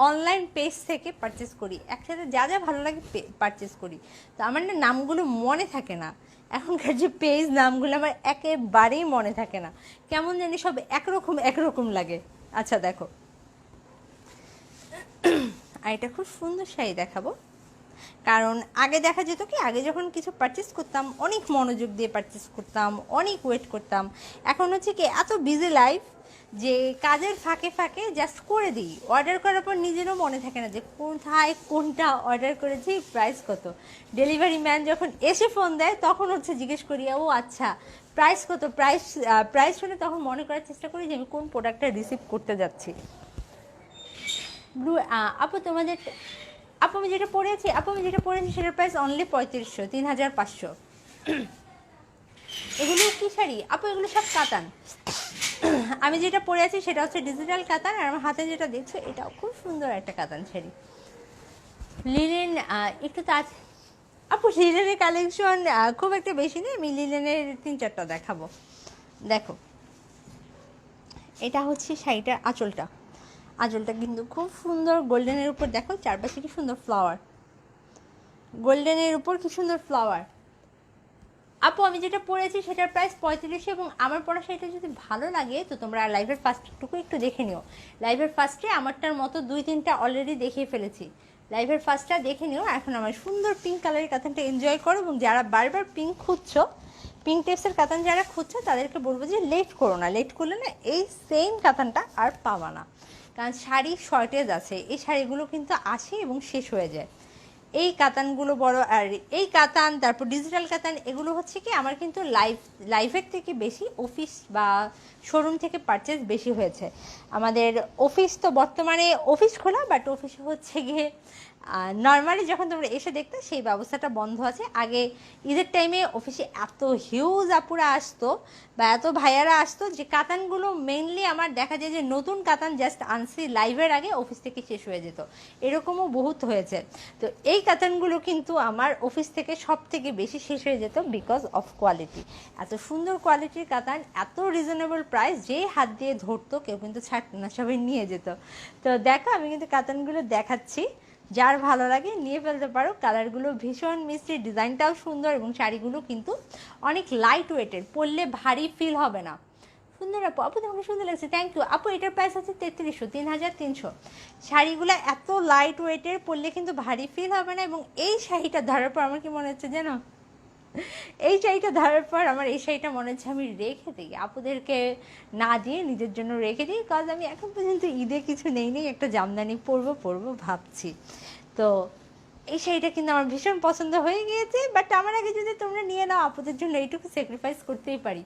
অনলাইন পেজ থেকে পারচেস করি, একসাথে যা যা ভালো লাগে পারচেস করি। তো আমার না নামগুলো মনে থাকে না, এখনকার যে পেজ নামগুলো আমার একেবারেই মনে থাকে না, কেমন জানি সব একরকম একরকম লাগে। আচ্ছা দেখো, আর এটা খুব সুন্দর শাড়ি দেখাবো। কারণ আগে দেখা যেত কি, আগে যখন কিছু পারচেস করতাম অনেক মনোযোগ দিয়ে পারচেস করতাম, অনেক ওয়েট করতাম। এখন হচ্ছে কি এত বিজি লাইফ যে কাজের ফাঁকে ফাঁকে জাস্ট করে দিই, অর্ডার করার পর নিজেরও মনে থাকে না যে কোথায় কোনটা অর্ডার করেছি, প্রাইস কত। ডেলিভারি ম্যান যখন এসে ফোন দেয় তখন হচ্ছে জিজ্ঞেস করি ও আচ্ছা প্রাইস কত, প্রাইস শুনে তখন মনে করার চেষ্টা করি যে আমি কোন প্রোডাক্টটা রিসিভ করতে যাচ্ছি। ব্লু আপু তোমাদের, আপু আমি যেটা পরেছি, সেটার প্রাইস অনলি 3500, 3500। এগুলো কি শাড়ি আপু? এগুলো সব কাতান। আমি যেটা পরে আছি সেটা হচ্ছে ডিজিটাল কাতান, আর আমার হাতে যেটা দেখছো এটাও খুব সুন্দর একটা কাতান শাড়ি। লিনেন একটু তাজ আপু, লিনেনের কালেকশন খুব একটা বেশি নেই, আমি লিনেনের 3-4টা দেখাবো। দেখো এটা হচ্ছে শাড়িটার আঁচলটা, আঁচলটা কিন্তু খুব সুন্দর গোল্ডেনের উপর, দেখো চারপাশে কি সুন্দর ফ্লাওয়ার, গোল্ডেনের উপর কি সুন্দর ফ্লাওয়ার। আপু আমি যেটা পরেছি সেটার প্রাইস 3500, এবং আমার পরা শাড়িটা যদি ভালো লাগে তো তোমরা লাইভের ফার্স্টটুকু একটু দেখে নিও। লাইভের ফার্স্টে আমারটার মতো 2-3টা অলরেডি দেখিয়ে ফেলেছি, লাইভের ফার্স্টটা দেখে নিও। এখন আমার সুন্দর পিঙ্ক কালারের কাতানটা এনজয় করো, এবং যারা বারবার পিঙ্ক খুঁজছো, পিঙ্ক টেপসের কাতান যারা খুঁজছো তাদেরকে বলবো যে লেট করো না, লেট করলে না এই সেম কাতানটা আর পাবা না। কারণ শাড়ি শর্টেজ আছে, এই শাড়িগুলো কিন্তু আসে এবং শেষ হয়ে যায়। এই কাতানগুলো বড়, আর এই কাতান তারপর ডিজিটাল কাতান এগুলো হচ্ছে কি আমার কিন্তু লাইভের থেকে বেশি অফিস বা শোরুম থেকে পারচেজ বেশি হয়েছে। আমাদের অফিস তো বর্তমানে অফিস খোলা, বাট অফিসে হচ্ছে গিয়ে নর্মালি যখন তোমরা এসে দেখতে সেই ব্যবস্থাটা বন্ধ আছে। আগে ঈদের টাইমে অফিসে এত হিউজ আপুরা আসতো বা এত ভাইয়ারা আসতো যে কাতানগুলো মেইনলি আমার দেখা যায় যে নতুন কাতান জাস্ট আনছি লাইভের আগে অফিস থেকে শেষ হয়ে যেত, এরকমও বহুত হয়েছে। তো এই কাতানগুলো কিন্তু আমার অফিস থেকে সব থেকে বেশি শেষ হয়ে যেত বিকজ অফ কোয়ালিটি। এত সুন্দর কোয়ালিটির কাতান, এত রিজনেবল প্রাইস, যে হাত দিয়ে ধরতো কেউ কিন্তু ছাড়তো না, সবাই নিয়ে যেত। তো দেখো আমি কিন্তু কাতানগুলো দেখাচ্ছি, যার ভালো লাগে নিয়ে ফেলতে পারো। কালারগুলো ভীষণ মিষ্টি, ডিজাইনটাও সুন্দর, এবং শাড়িগুলো কিন্তু অনেক লাইট ওয়েটের, পরলে ভারী ফিল হবে না। সুন্দর আপু, আপু তোমাকে সুন্দর লাগছে, থ্যাংক ইউ আপু। এটার প্রাইস হচ্ছে 3300, 3300। শাড়িগুলো এত লাইট ওয়েটের, পরলে কিন্তু ভারী ফিল হবে না। এবং এই শাড়িটা ধরার পর আমার কি মনে হচ্ছে জানো, এই শাড়িটা ধরার পর আমার এই শাড়িটা মনে হচ্ছে আমি রেখে দিই, আপুদেরকে না দিয়ে নিজের জন্য রেখে দিই। কাজ আমি এখন পর্যন্ত ঈদে কিছু নেই, একটা জামদানি পরবো ভাবছি। তো এই শাড়িটা কিন্তু আমার ভীষণ পছন্দ হয়ে গিয়েছে, বাট আমার আগে যদি তোমরা নিয়ে নাও, আপুদের জন্য এইটুকু স্যাক্রিফাইস করতেই পারি।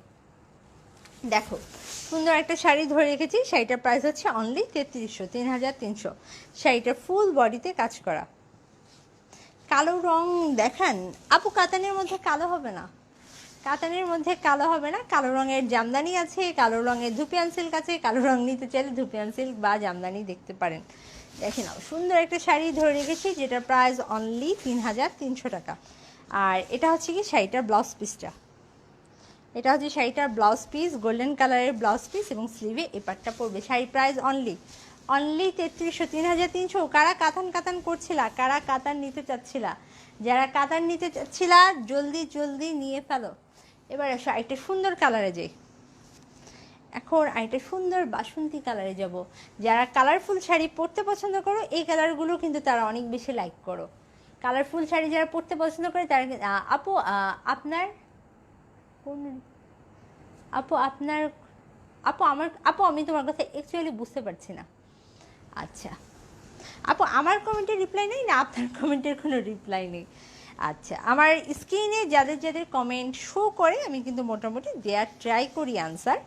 দেখো সুন্দর একটা শাড়ি ধরে রেখেছি, শাড়িটার প্রাইস হচ্ছে অনলি 3300, 3300। শাড়িটা ফুল বডিতে কাজ করা। কালো রং দেখান আপু? কাতানের মধ্যে কালো হবে না, কাতানের মধ্যে কালো হবে না। কালো রঙের জামদানি আছে, কালো রঙের ধুপিয়ান সিল্ক আছে, কালো রং নিতে চাইলে ধুপিয়ান সিল্ক বা জামদানি দেখতে পারেন। দেখে নাও সুন্দর একটা শাড়ি ধরে রেখেছি যেটার প্রাইস অনলি 3300 টাকা। আর এটা হচ্ছে কি শাড়িটার ব্লাউজ পিসটা, এটা হচ্ছে শাড়িটার ব্লাউজ পিস, গোল্ডেন কালারের ব্লাউজ পিস, এবং স্লিভে এই পাটটা পড়বে। শাড়ির প্রাইস অনলি 3300, 3300। কারা কাতান করছিলা, কারা কাতান নিতে চাচ্ছিলা, যারা কাতান নিতে চাচ্ছিলা জলদি জলদি নিয়ে ফেলো। এবার আসো একটা সুন্দর কালারে যাই, এখন একটা সুন্দর বাসন্তী কালারে যাব। যারা কালারফুল শাড়ি পরতে পছন্দ করো, এই কালারগুলো কিন্তু তারা অনেক বেশি লাইক করো। কালারফুল শাড়ি যারা পরতে পছন্দ করে তারা আপু আপনার কোন আপু আপনার আপু আমার আপু আমি তোমার কথা অ্যাকচুয়ালি বুঝতে পারছি না। আচ্ছা আপু আমার কমেন্টের রিপ্লাই নেই না, আপনার কমেন্টের কোনো রিপ্লাই নেই? আচ্ছা আমার স্ক্রিনে যাদের যাদের কমেন্ট শো করে আমি কিন্তু মোটামুটি দেওয়ার ট্রাই করি আনসার।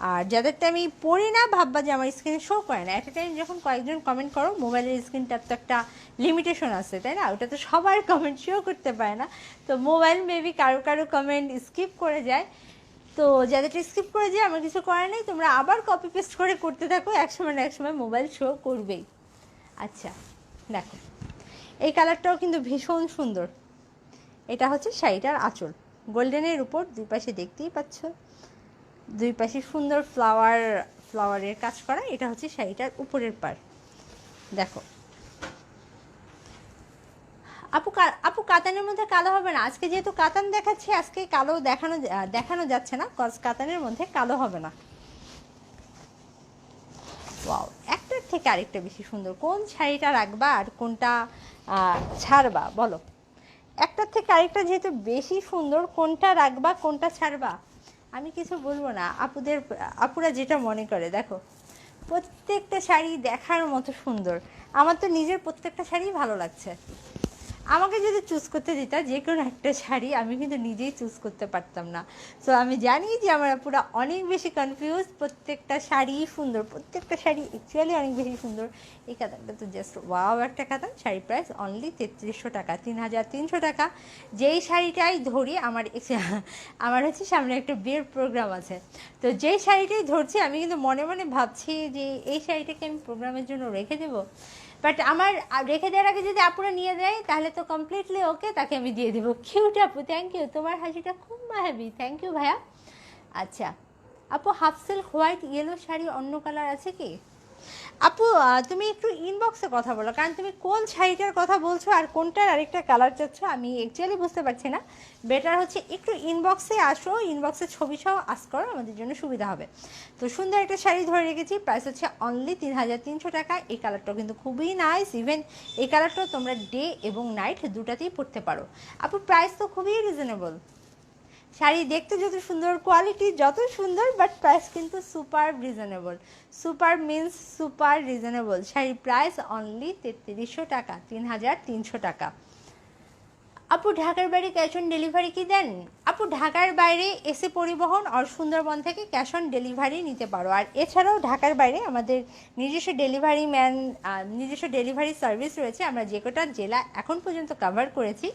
আর যাদেরটা আমি পড়ি না ভাববা যে আমার স্ক্রিনে শো করে না। অ্যাট এ টাইম যখন কয়েকজন কমেন্ট করো, মোবাইলের স্ক্রিনটার তো একটা লিমিটেশন আছে তাই না, ওটা তো সবার কমেন্ট শো করতে পারে না। তো মোবাইল মেবি কারো কারো কমেন্ট স্কিপ করে যায়। তো যাদেরটা স্কিপ করে যায় আমার কিছু করার নেই, তোমরা আবার কপি পেস্ট করে করতে থাকো, একসময় না একসময় মোবাইল শো করবেই। আচ্ছা দেখো এই কালারটাও কিন্তু ভীষণ সুন্দর, এটা হচ্ছে শাড়িটার আঁচল, গোল্ডেনের উপর দুই পাশে দেখতেই পাচ্ছ, দুই পাশে সুন্দর ফ্লাওয়ারের কাজ করা। এটা হচ্ছে শাড়িটার উপরের পার। দেখো আপু কাতানের মধ্যে কালো হবে না, আজকে যেহেতু কাতান দেখাচ্ছি আজকে কালো দেখানো যাচ্ছে না, কজ কাতানের মধ্যে কালো হবে না। ওয়াও, একটার থেকে আরেকটা বেশি সুন্দর। কোন শাড়িটা রাখবা আর কোনটা ছাড়বা বলো? একটার থেকে আরেকটা যেহেতু বেশি সুন্দর, কোনটা রাখবা কোনটা ছাড়বা আমি কিছু বলবো না, আপুরা যেটা মনে করে। দেখো প্রত্যেকটা শাড়ি দেখার মতো সুন্দর, আমার তো নিজের প্রত্যেকটা শাড়ি ভালো লাগছে। আমাকে যদি চুজ করতে দিতা যে কোনো একটা শাড়ি, আমি কিন্তু নিজেই চুজ করতে পারতাম না। সো আমি জানি যে আমার পুরো অনেক বেশি কনফিউজ, প্রত্যেকটা শাড়ি সুন্দর, প্রত্যেকটা শাড়ি অ্যাকচুয়ালি অনেক বেশি সুন্দর। এই কাতানটা তো জাস্ট ওয়াও একটা কাতান। শাড়ি প্রাইস অনলি 3300 টাকা, 3300 টাকা। যেই শাড়িটাই ধরি আমার হচ্ছে সামনে একটা বিয়ের প্রোগ্রাম আছে, তো যেই শাড়িটাই ধরছি আমি কিন্তু মনে মনে ভাবছি যে এই শাড়িটাকে আমি প্রোগ্রামের জন্য রেখে দেবো, বাট আমার রেখে দেওয়ার আগে যদি আপুরা নিয়ে যায় তাহলে তো কমপ্লিটলি ওকে, তাকে আমি দিয়ে দেবো। কিউট আপু, থ্যাংক ইউ, তোমার হাসিটা খুব মায়াবী, থ্যাংক ইউ ভাইয়া। আচ্ছা আপু, half silk white yellow sari অন্য কালার আছে কি? আপু তুমি একটু ইনবক্সে কথা বলো, কারণ তুমি কোন শাড়িটার কথা বলছো আর কোনটার আরেকটা কালার চাচ্ছ আমি অ্যাকচুয়ালি বুঝতে পারছি না। বেটার হচ্ছে একটু ইনবক্সে আসো, ইনবক্সে ছবি সহ আস করো, আমাদের জন্য সুবিধা হবে। তো সুন্দর একটা শাড়ি ধরে রেখেছি, প্রাইস হচ্ছে অনলি 3300 টাকা। এই কালারটাও কিন্তু খুবই নাইস, ইভেন এই কালারটাও তোমরা ডে এবং নাইট দুটাতেই পরতে পারো। আপু প্রাইস তো খুবই রিজনেবল, শাড়ি দেখতে যত সুন্দর, কোয়ালিটি যত সুন্দর, বাট প্রাইস কিন্তু super reasonable. Super means super reasonable. শাড়ির প্রাইস অনলি 3300 টাকা, 3300 টাকা। আপু ঢাকার বাইরে ক্যাশ অন ডেলিভারি কি দেন? আপু ঢাকার বাইরে এসে পরিবহন আর সুন্দরবন থেকে ক্যাশ অন ডেলিভারি নিতে পারো। আর এছাড়াও ঢাকার বাইরে আমাদের নিজস্ব নিজস্ব ডেলিভারি সার্ভিস রয়েছে। আমরা যে কটা জেলা এখন পর্যন্ত কভার করেছি,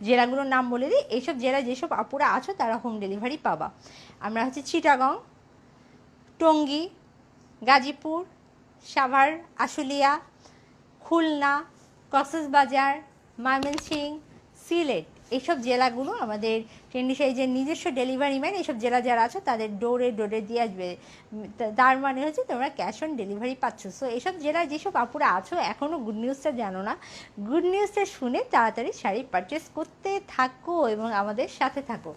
জেলাগুলোর নাম বলে দিই, এইসব জেলা যেসব আপুরা আছো তারা হোম ডেলিভারি পাবা। আমরা হচ্ছে চিটাগং, টঙ্গী, গাজীপুর, সাভার, আশুলিয়া, খুলনা, কক্সবাজার, ময়মনসিংহ, সিলেট, এইসব জেলাগুলো আমাদের ট্রেন্ডি সাইজের নিজস্ব ডেলিভারি ম্যান, এইসব জেলা যারা আছে তাদের ডোরে দিয়ে আসবে। তার মানে হচ্ছে তোমরা ক্যাশ অন ডেলিভারি পাচ্ছ। সো এইসব জেলায় যেসব আপুরা আছো এখনও গুড নিউজটা জানো না, গুড নিউজটা শুনে তাড়াতাড়ি শাড়ি পারচেস করতে থাকো এবং আমাদের সাথে থাকো।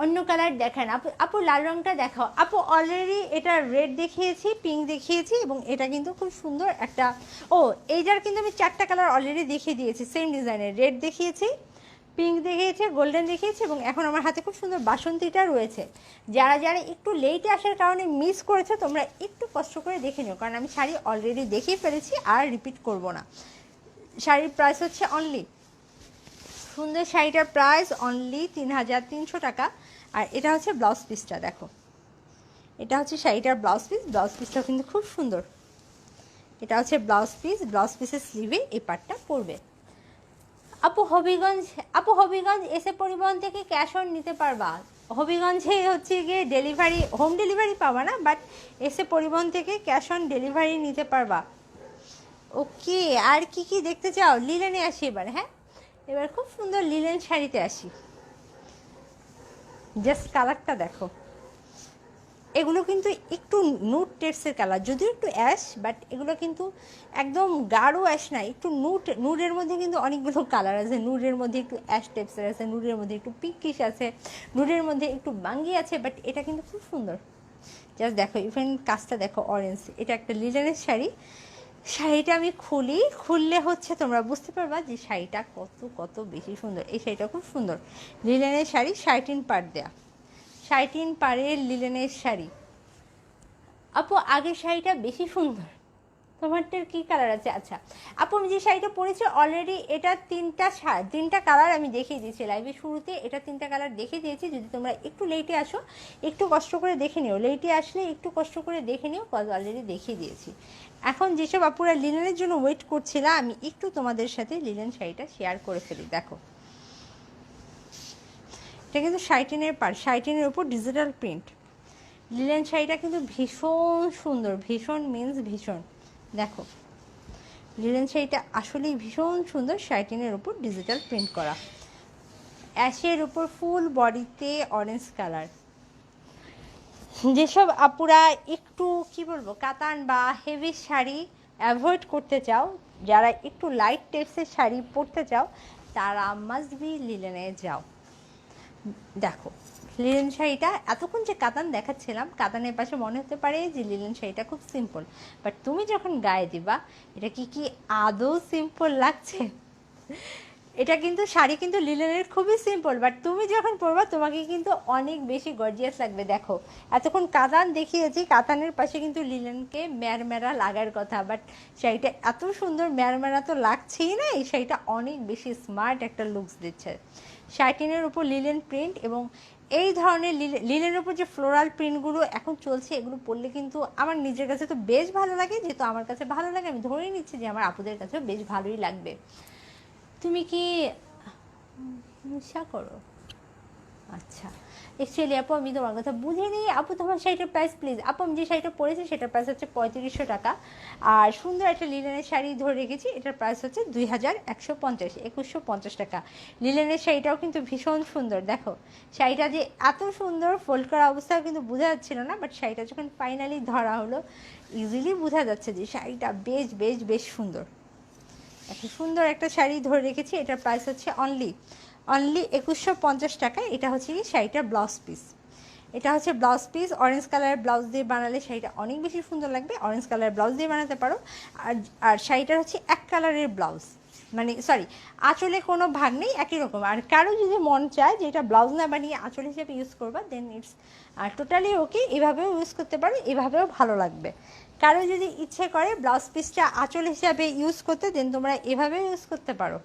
অন্য কালার দেখান আপু লাল রঙটা দেখাও। আপু অলরেডি এটা রেড দেখিয়েছি, পিঙ্ক দেখিয়েছি, এবং এটা কিন্তু খুব সুন্দর একটা, এইটার কিন্তু আমি 4টা কালার অলরেডি দেখিয়ে দিয়েছি সেম ডিজাইনের। রেড দেখিয়েছি, পিঙ্ক দেখিয়েছি, গোল্ডেন দেখিয়েছি, এবং এখন আমার হাতে খুব সুন্দর বাসন্তীটা রয়েছে। যারা যারা একটু লেটে আসার কারণে মিস করেছে তোমরা একটু কষ্ট করে দেখে নিও, কারণ আমি শাড়ি অলরেডি দেখিয়ে ফেলেছি, আর রিপিট করব না। শাড়ির প্রাইস হচ্ছে অনলি, সুন্দর শাড়িটার প্রাইস অনলি 3300 টাকা। আর এটা হচ্ছে ব্লাউজ পিসটা, দেখো এটা হচ্ছে শাড়িটার ব্লাউজ পিসটাও কিন্তু খুব সুন্দর। এটা হচ্ছে ব্লাউজ পিসের স্লিভে এই পার্টটা পড়বে। আপু হবিগঞ্জ এসে পরিবহন থেকে ক্যাশ অন নিতে পারবা? হবিগঞ্জে হচ্ছে গিয়ে হোম ডেলিভারি পাবা না, বাট এসে পরিবহন থেকে ক্যাশ অন ডেলিভারি নিতে পারবা। ওকে, আর কি কি দেখতে চাও? লিলেনে আসি এবার। হ্যাঁ, এবার খুব সুন্দর লিলেন শাড়িতে আসি। জাস্ট কালারটা দেখো, এগুলো কিন্তু একটু নুড টেক্সের কালার, যদিও একটু অ্যাশ, বাট এগুলো কিন্তু একদম গাঢ় অ্যাশ না, একটু নুডের মধ্যে কিন্তু অনেকগুলো কালার আছে। নুডের মধ্যে একটু অ্যাশ টেপসের আছে, নুডের মধ্যে একটু পিঙ্কিশ আছে, নুডের মধ্যে একটু বাঙ্গি আছে, বাট এটা কিন্তু খুব সুন্দর। জাস্ট দেখো, ইভেন কাজটা দেখো, অরেঞ্জ। এটা একটা লিলেনের শাড়ি। শাড়িটা আমি খুললে হচ্ছে তোমরা বুঝতে পারবা যে শাড়িটা কত বেশি সুন্দর। এই শাড়িটা খুব সুন্দর, লিলেনের শাড়ি, 3.5 পাড় দেয়া, 3.5 পাড়ের লিলেনের শাড়ি। আপু আগের শাড়িটা বেশি সুন্দর, তোমারটার কি কালার আছে? আচ্ছা আপু, আমি যে শাড়িটা পরেছি অলরেডি এটা তিনটা কালার আমি দেখিয়ে দিয়েছি লাইভের শুরুতে। এটা 3টা কালার দেখিয়ে দিয়েছি। যদি তোমরা একটু লেটে আসো একটু কষ্ট করে দেখে নিও, লেটে আসলে একটু কষ্ট করে দেখে নিও, কজ অলরেডি দেখিয়ে দিয়েছি। এখন যেসব আপুরা লিলেনের জন্য ওয়েট করছিলা, আমি একটু তোমাদের সাথে লিলেন শাড়িটা শেয়ার করে ফেলি। দেখো এটা কিন্তু 3.5 উপর ডিজিটাল প্রিন্ট। লিলেন শাড়িটা কিন্তু ভীষণ সুন্দর, ভীষণ মিন্স ভীষণ। দেখো লিলেন শাড়িটা আসলেই ভীষণ সুন্দর, 3.5 উপর ডিজিটাল প্রিন্ট করা। অ্যাশের উপর ফুল বডিতে অরেঞ্জ কালার। যেসব আপুরা একটু কি বলবো কাতান বা হেভি শাড়ি অ্যাভয়েড করতে চাও, যারা একটু লাইট টেপসের শাড়ি পরতে চাও, তারা মাস্ট বি লিলেনে যাও। দেখো লিলেন শাড়িটা এতক্ষণ যে কাতান দেখাচ্ছিলাম, কাতানের পাশে মনে হতে পারে যে লিলেন শাড়িটা খুব সিম্পল, বাট তুমি যখন গায়ে দিবা এটা কি আদৌ সিম্পল লাগছে? এটা কিন্তু শাড়ি কিন্তু লিলেনের খুবই সিম্পল, বাট তুমি যখন পরবা তোমাকে কিন্তু অনেক বেশি গর্জিয়াস লাগবে। দেখো এতক্ষণ কাতান দেখিয়েছি, কাতানের পাশে কিন্তু লিলেনকে ম্যারমেরা লাগার কথা, বাট শাড়িটা এত সুন্দর ম্যারমেরা তো লাগছেই না, এই শাড়িটা অনেক বেশি স্মার্ট একটা লুকস দিচ্ছে। শার্টিনের উপর লিলেন প্রিন্ট এবং এই ধরনের লিলেনের উপর যে ফ্লোরাল প্রিন্টগুলো এখন চলছে, এগুলো পরলে কিন্তু আমার নিজের কাছে তো বেশ ভালো লাগে। যেহেতু আমার কাছে ভালো লাগে, আমি ধরেই নিচ্ছি যে আমার আপুদের কাছেও বেশ ভালোই লাগবে। তুমি কি নেশা করো? আচ্ছা, অ্যাকচুয়ালি আপু আমি তোমার কথা বুঝে নিই। আপু তোমার শাড়িটার প্রাইস প্লিজ। আপু আমি যে শাড়িটা পরেছি সেটার প্রাইস হচ্ছে 3500 টাকা। আর সুন্দর একটা লিলেনের শাড়ি ধরে রেখেছি, এটার প্রাইস হচ্ছে 2150, 2150 টাকা। লিলেনের শাড়িটাও কিন্তু ভীষণ সুন্দর। দেখো শাড়িটা যে এত সুন্দর ফোল্ড করা অবস্থায় কিন্তু বোঝা যাচ্ছিল না, বাট শাড়িটা যখন ফাইনালি ধরা হলো ইজিলি বোঝা যাচ্ছে যে শাড়িটা বেশ বেশ বেশ সুন্দর। একটা সুন্দর একটা শাড়ি ধরে রেখেছি, এটার প্রাইস হচ্ছে অনলি 2150 টাকায়। এটা হচ্ছে কি শাড়িটার ব্লাউজ পিস। এটা হচ্ছে ব্লাউজ পিস, অরেঞ্জ কালারের ব্লাউজ দিয়ে বানালে শাড়িটা অনেক বেশি সুন্দর লাগবে। অরেঞ্জ কালারের ব্লাউজ দিয়ে বানাতে পারো। আর শাড়িটার হচ্ছে এক কালারের ব্লাউজ, মানে সরি আঁচলে কোনো ভাগ নেই, একই রকম। আর কারো যদি মন চায় যে এটা ব্লাউজ না বানিয়ে আঁচল হিসেবে ইউজ করবা, দেন ইটস টোটালি ওকে, এভাবেও ইউজ করতে পারো, এভাবেও ভালো লাগবে। কারো যদি ইচ্ছে করে ব্লাউজ পিসটা আঁচল হিসাবে ইউজ করতে, দেন তোমরা এভাবে ইউজ করতে পারো।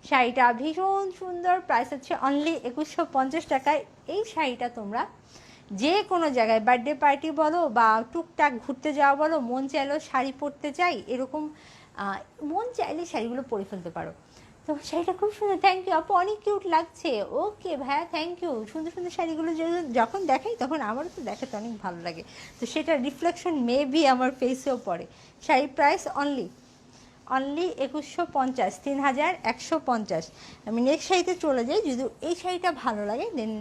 শাড়িটা ভীষণ সুন্দর, প্রাইস হচ্ছে অনলি 2150 টাকায়। এই শাড়িটা তোমরা যে কোনো জায়গায় বার্থডে পার্টি বলো বা টুকটাক ঘুরতে যাওয়া বলো, মন চাইলেও শাড়ি পরতে চাই এরকম মন চাইলে শাড়িগুলো পরে ফেলতে পারো। তো শাড়িটা খুব সুন্দর। থ্যাংক ইউ আপু, অনেক কিউট লাগছে। ওকে ভাইয়া, থ্যাংক ইউ। সুন্দর সুন্দর শাড়িগুলো যখন দেখাই তখন আমারও তো দেখাতে অনেক ভালো লাগে, তো সেটা রিফ্লেকশন মেবি আমার ফেসেও পড়ে। শাড়ির প্রাইস অনলি 2150, 3150। আমি নেক্সট শাড়িতে চলে যাই। যদি এই শাড়িটা ভালো লাগে দেন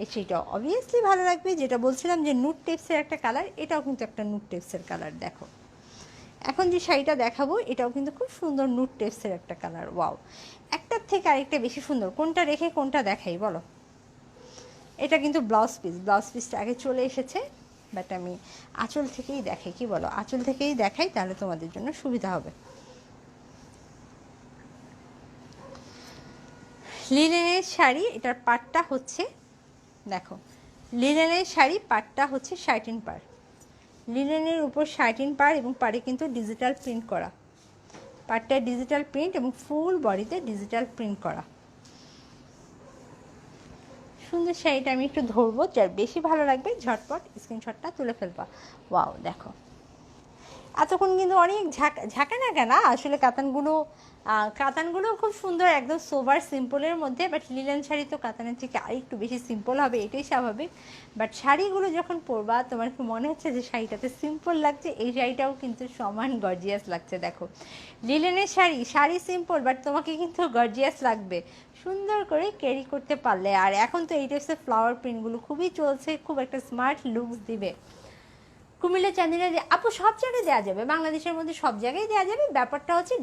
এই শাড়িটা অবভিয়াসলি ভালো লাগবে। যেটা বলছিলাম যে নুট টেপসের একটা কালার, এটাও কিন্তু একটা নুট টেপসের কালার। দেখো এখন যে শাড়িটা দেখাবো এটাও কিন্তু খুব সুন্দর নুট টেপসের একটা কালার। ওয়াও, একটার থেকে আরেকটা বেশি সুন্দর। কোনটা রেখে কোনটা দেখাই বলো? এটা কিন্তু ব্লাউজ পিস, ব্লাউজ পিসটা আগে চলে এসেছে, বাট আমি আঁচল থেকেই দেখাই। কি বলো, আঁচল থেকেই দেখাই, তাহলে তোমাদের জন্য সুবিধা হবে। লিনেনের শাড়ি, এটার পাটটা হচ্ছে, দেখো লিনেনের শাড়ি পাটটা হচ্ছে 13 পার। লিনেনের উপর 13 পার এবং পাড়ে কিন্তু ডিজিটাল প্রিন্ট করা। পাটটায় ডিজিটাল প্রিন্ট এবং ফুল বডিতে ডিজিটাল প্রিন্ট করা। সুন্দর শাড়িটা আমি একটু ধরবো, যার বেশি ভালো লাগবে ঝটপট স্ক্রিনশটটা তুলে ফেলবা। ওয়াও দেখো, এতক্ষণ কিন্তু অনেক ঝাঁকানাকা না আসলে কাতানগুলো খুব সুন্দর, একদম সোবার সিম্পলের মধ্যে। বাট লিলেন শাড়ি তো কাতানের থেকে আরেকটু বেশি সিম্পল হবে, এটাই স্বাভাবিক। বাট শাড়িগুলো যখন পরবা তোমার কি মনে হচ্ছে যে শাড়িটাতে সিম্পল লাগছে, এই শাড়িটাও কিন্তু সমান গর্জিয়াস লাগছে। দেখো লিলেনের শাড়ি সিম্পল, বাট তোমাকে কিন্তু গর্জিয়াস লাগবে সুন্দর করে ক্যারি করতে পারলে। আর এখন তো এই টাইপসের ফ্লাওয়ার প্রিন্টগুলো খুবই চলছে, খুব একটা স্মার্ট লুকস দিবে। কুমিল্লা চাঁদিনা আপু সব জায়গায় দেওয়া যাবে, বাংলাদেশের মধ্যে সব জায়গায় দেওয়া যাবে। ব্যাপারটা হচ্ছে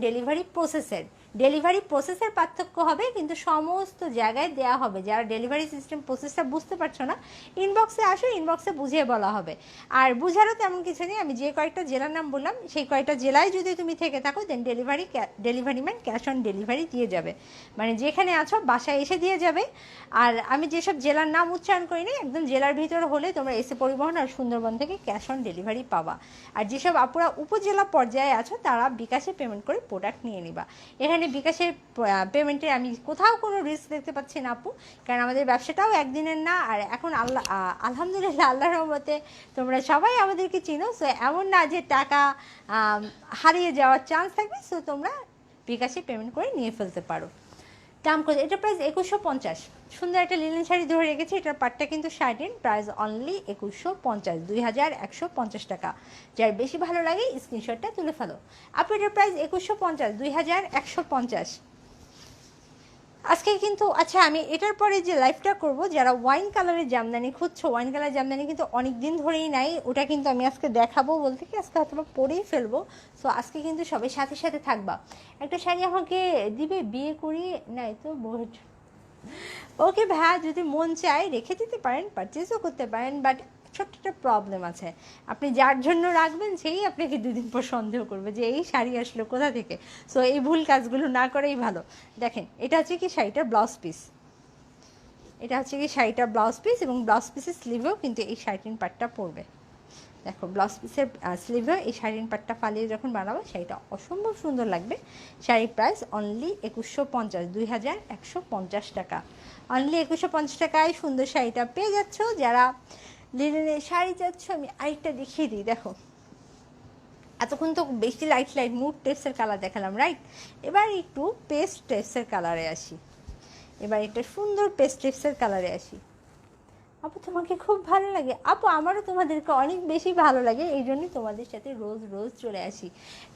ডেলিভারি প্রসেসের পার্থক্য হবে, কিন্তু সমস্ত জায়গায় দেওয়া হবে। যারা ডেলিভারি সিস্টেম প্রসেসটা বুঝতে পারছো না, ইনবক্সে আসো, ইনবক্সে বুঝিয়ে বলা হবে। আর বুঝারও তেমন কিছু নেই, আমি যে কয়েকটা জেলার নাম বললাম সেই কয়েকটা জেলায় যদি তুমি থেকে থাকো, then delivery man cash on delivery দিয়ে যাবে, মানে যেখানে আছো বাসায় এসে দিয়ে যাবে। আর আমি যেসব জেলার নাম উচ্চারণ করি না, একদম জেলার ভিতরে হলে তোমরা এসে পরিবহন আর সুন্দরবন থেকে ক্যাশ অন ডেলিভারি পাবা। আর যেসব আপুরা উপজেলা পর্যায়ে আছো তারা বিকাশে পেমেন্ট করে প্রোডাক্ট নিয়ে নিবা। এখানে বিকাশের পেমেন্টের আমি কোথাও কোনো রিস্ক দেখতে পাচ্ছি না আপু, কারণ আমাদের ব্যবসাটাও একদিনের না। আর এখন আলহামদুলিল্লাহ আল্লাহর রহমতে তোমরা সবাই আমাদেরকে চিনো, সো এমন না যে টাকা হারিয়ে যাওয়ার চান্স থাকবে। সো তোমরা বিকাশে পেমেন্ট করে নিয়ে ফেলতে পারো। দাম কত? এটা প্রাইস 2150। সুন্দর একটা লিনেন শাড়ি ধরে রেখেছি, এটার পাটটা কিন্তু 13, প্রাইস অনলি 2150, 2150 টাকা। যার বেশি ভালো লাগে স্ক্রিনশটটা তুলে ফেলো। আপু এটার প্রাইস 2150, 2150। আজকে কিন্তু আচ্ছা, আমি এটার পরে যে লাইভটা করব, যারা ওয়াইন কালারের জামদানি খুঁজছো, ওয়াইন কালার জামদানি কিন্তু অনেক দিন ধরেই নাই, ওটা কিন্তু আমি আজকে দেখাবো, বলতে কি আজকে হয়তো পরেই ফেলবো। সো আজকে কিন্তু সবাই সাথে সাথে থাকবা। একটা শাড়ি আমাকে দিবে বিয়ে করি নাই তো বোর্ড। ওকে ভাইয়া, যদি মন চায় রেখে দিতে পারেন, পারচেজও করতে পারেন, বাট ছোট্ট একটা প্রবলেম আছে, আপনি যার জন্য রাখবেন সেই আপনাকে দুদিন পর সন্দেহ করবে যে এই শাড়ি আসলো কোথা থেকে। সো এই ভুল কাজগুলো না করেই ভালো। দেখেন, এটা হচ্ছে কি শাড়িটার ব্লাউজ পিস, এটা হচ্ছে কি শাড়িটার ব্লাউজ পিস, এবং ব্লাউজ পিসের স্লিভেও কিন্তু এই শাড়িটির পাটটা পড়বে। দেখো, ব্লাউজ পিসের স্লিভেও এই শাড়ির পাটটা ফালিয়ে যখন বানাবো শাড়িটা অসম্ভব সুন্দর লাগবে। শাড়ির প্রাইস অনলি 2150, 2150 টাকা। অনলি 2150 টাকায় সুন্দর শাড়িটা পেয়ে যাচ্ছ। যারা লিনেনের শাড়ি চাচ্ছ, আমি আরেকটা দেখিয়ে দিই। দেখো, এতক্ষণ তো বেশি লাইট লাইট মুড টেপসের কালার দেখালাম, রাইট? এবার একটু পেস্ট টেপসের কালারে আসি, এবার একটা সুন্দর পেস্ট টেপসের কালারে আসি। আপু তোমাকে খুব ভালো লাগে? আপু আমারও তোমাদেরকে অনেক বেশি ভালো লাগে, এই জন্যই তোমাদের সাথে রোজ রোজ চলে আসি।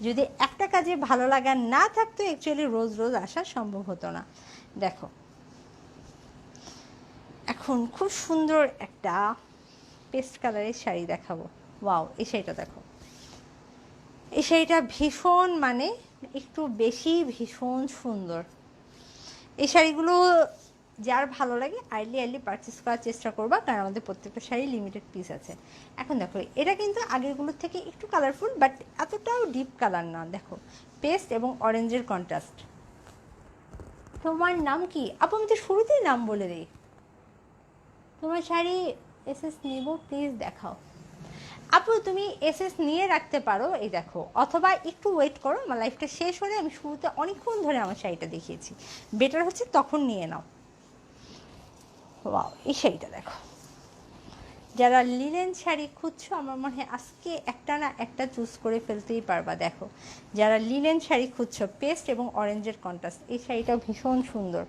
যদি একটা কাজে ভালো লাগা না থাকতো, অ্যাকচুয়ালি রোজ রোজ আসা সম্ভব হতো না। দেখো, এখন খুব সুন্দর একটা পেস্ট কালারের শাড়ি দেখাবো। ওয়াও, এই শাড়িটা দেখো, এই শাড়িটা ভীষণ মানে একটু বেশি ভীষণ সুন্দর। এই শাড়িগুলো যার ভালো লাগে আর্লি আর্লি পারচেস করার চেষ্টা করবা, কারণ আমাদের প্রত্যেকটা শাড়ি লিমিটেড পিস আছে। এখন দেখো, এটা কিন্তু আগেরগুলোর থেকে একটু কালারফুল, বাট এতটাও ডিপ কালার না। দেখো, পেস্ট এবং অরেঞ্জের কন্ট্রাস্ট। তোমার নাম কি আপু? আমি তো শুরুতেই নাম বলে দিই। তোমার শাড়ি এসএস নেব, প্লিজ দেখাও। আপু তুমি এসএস নিয়ে রাখতে পারো, এই দেখো, অথবা একটু ওয়েট করো, আমার লাইফটা শেষ হলে, আমি শুরুতে অনেকক্ষণ ধরে আমার শাড়িটা দেখিয়েছি, বেটার হচ্ছে তখন নিয়ে নাও। ওয়াও, এই শাড়িটা দেখো। যারা লিনেন শাড়ি খুঁজছো, আমার মনে হয় আজকে একটা না একটা চুজ করে ফেলতেই পারবা। দেখো, যারা লিনেন শাড়ি খুঁজছো, পেস্ট এবং অরেঞ্জের কন্ট্রাস্ট, এই শাড়িটাও ভীষণ সুন্দর।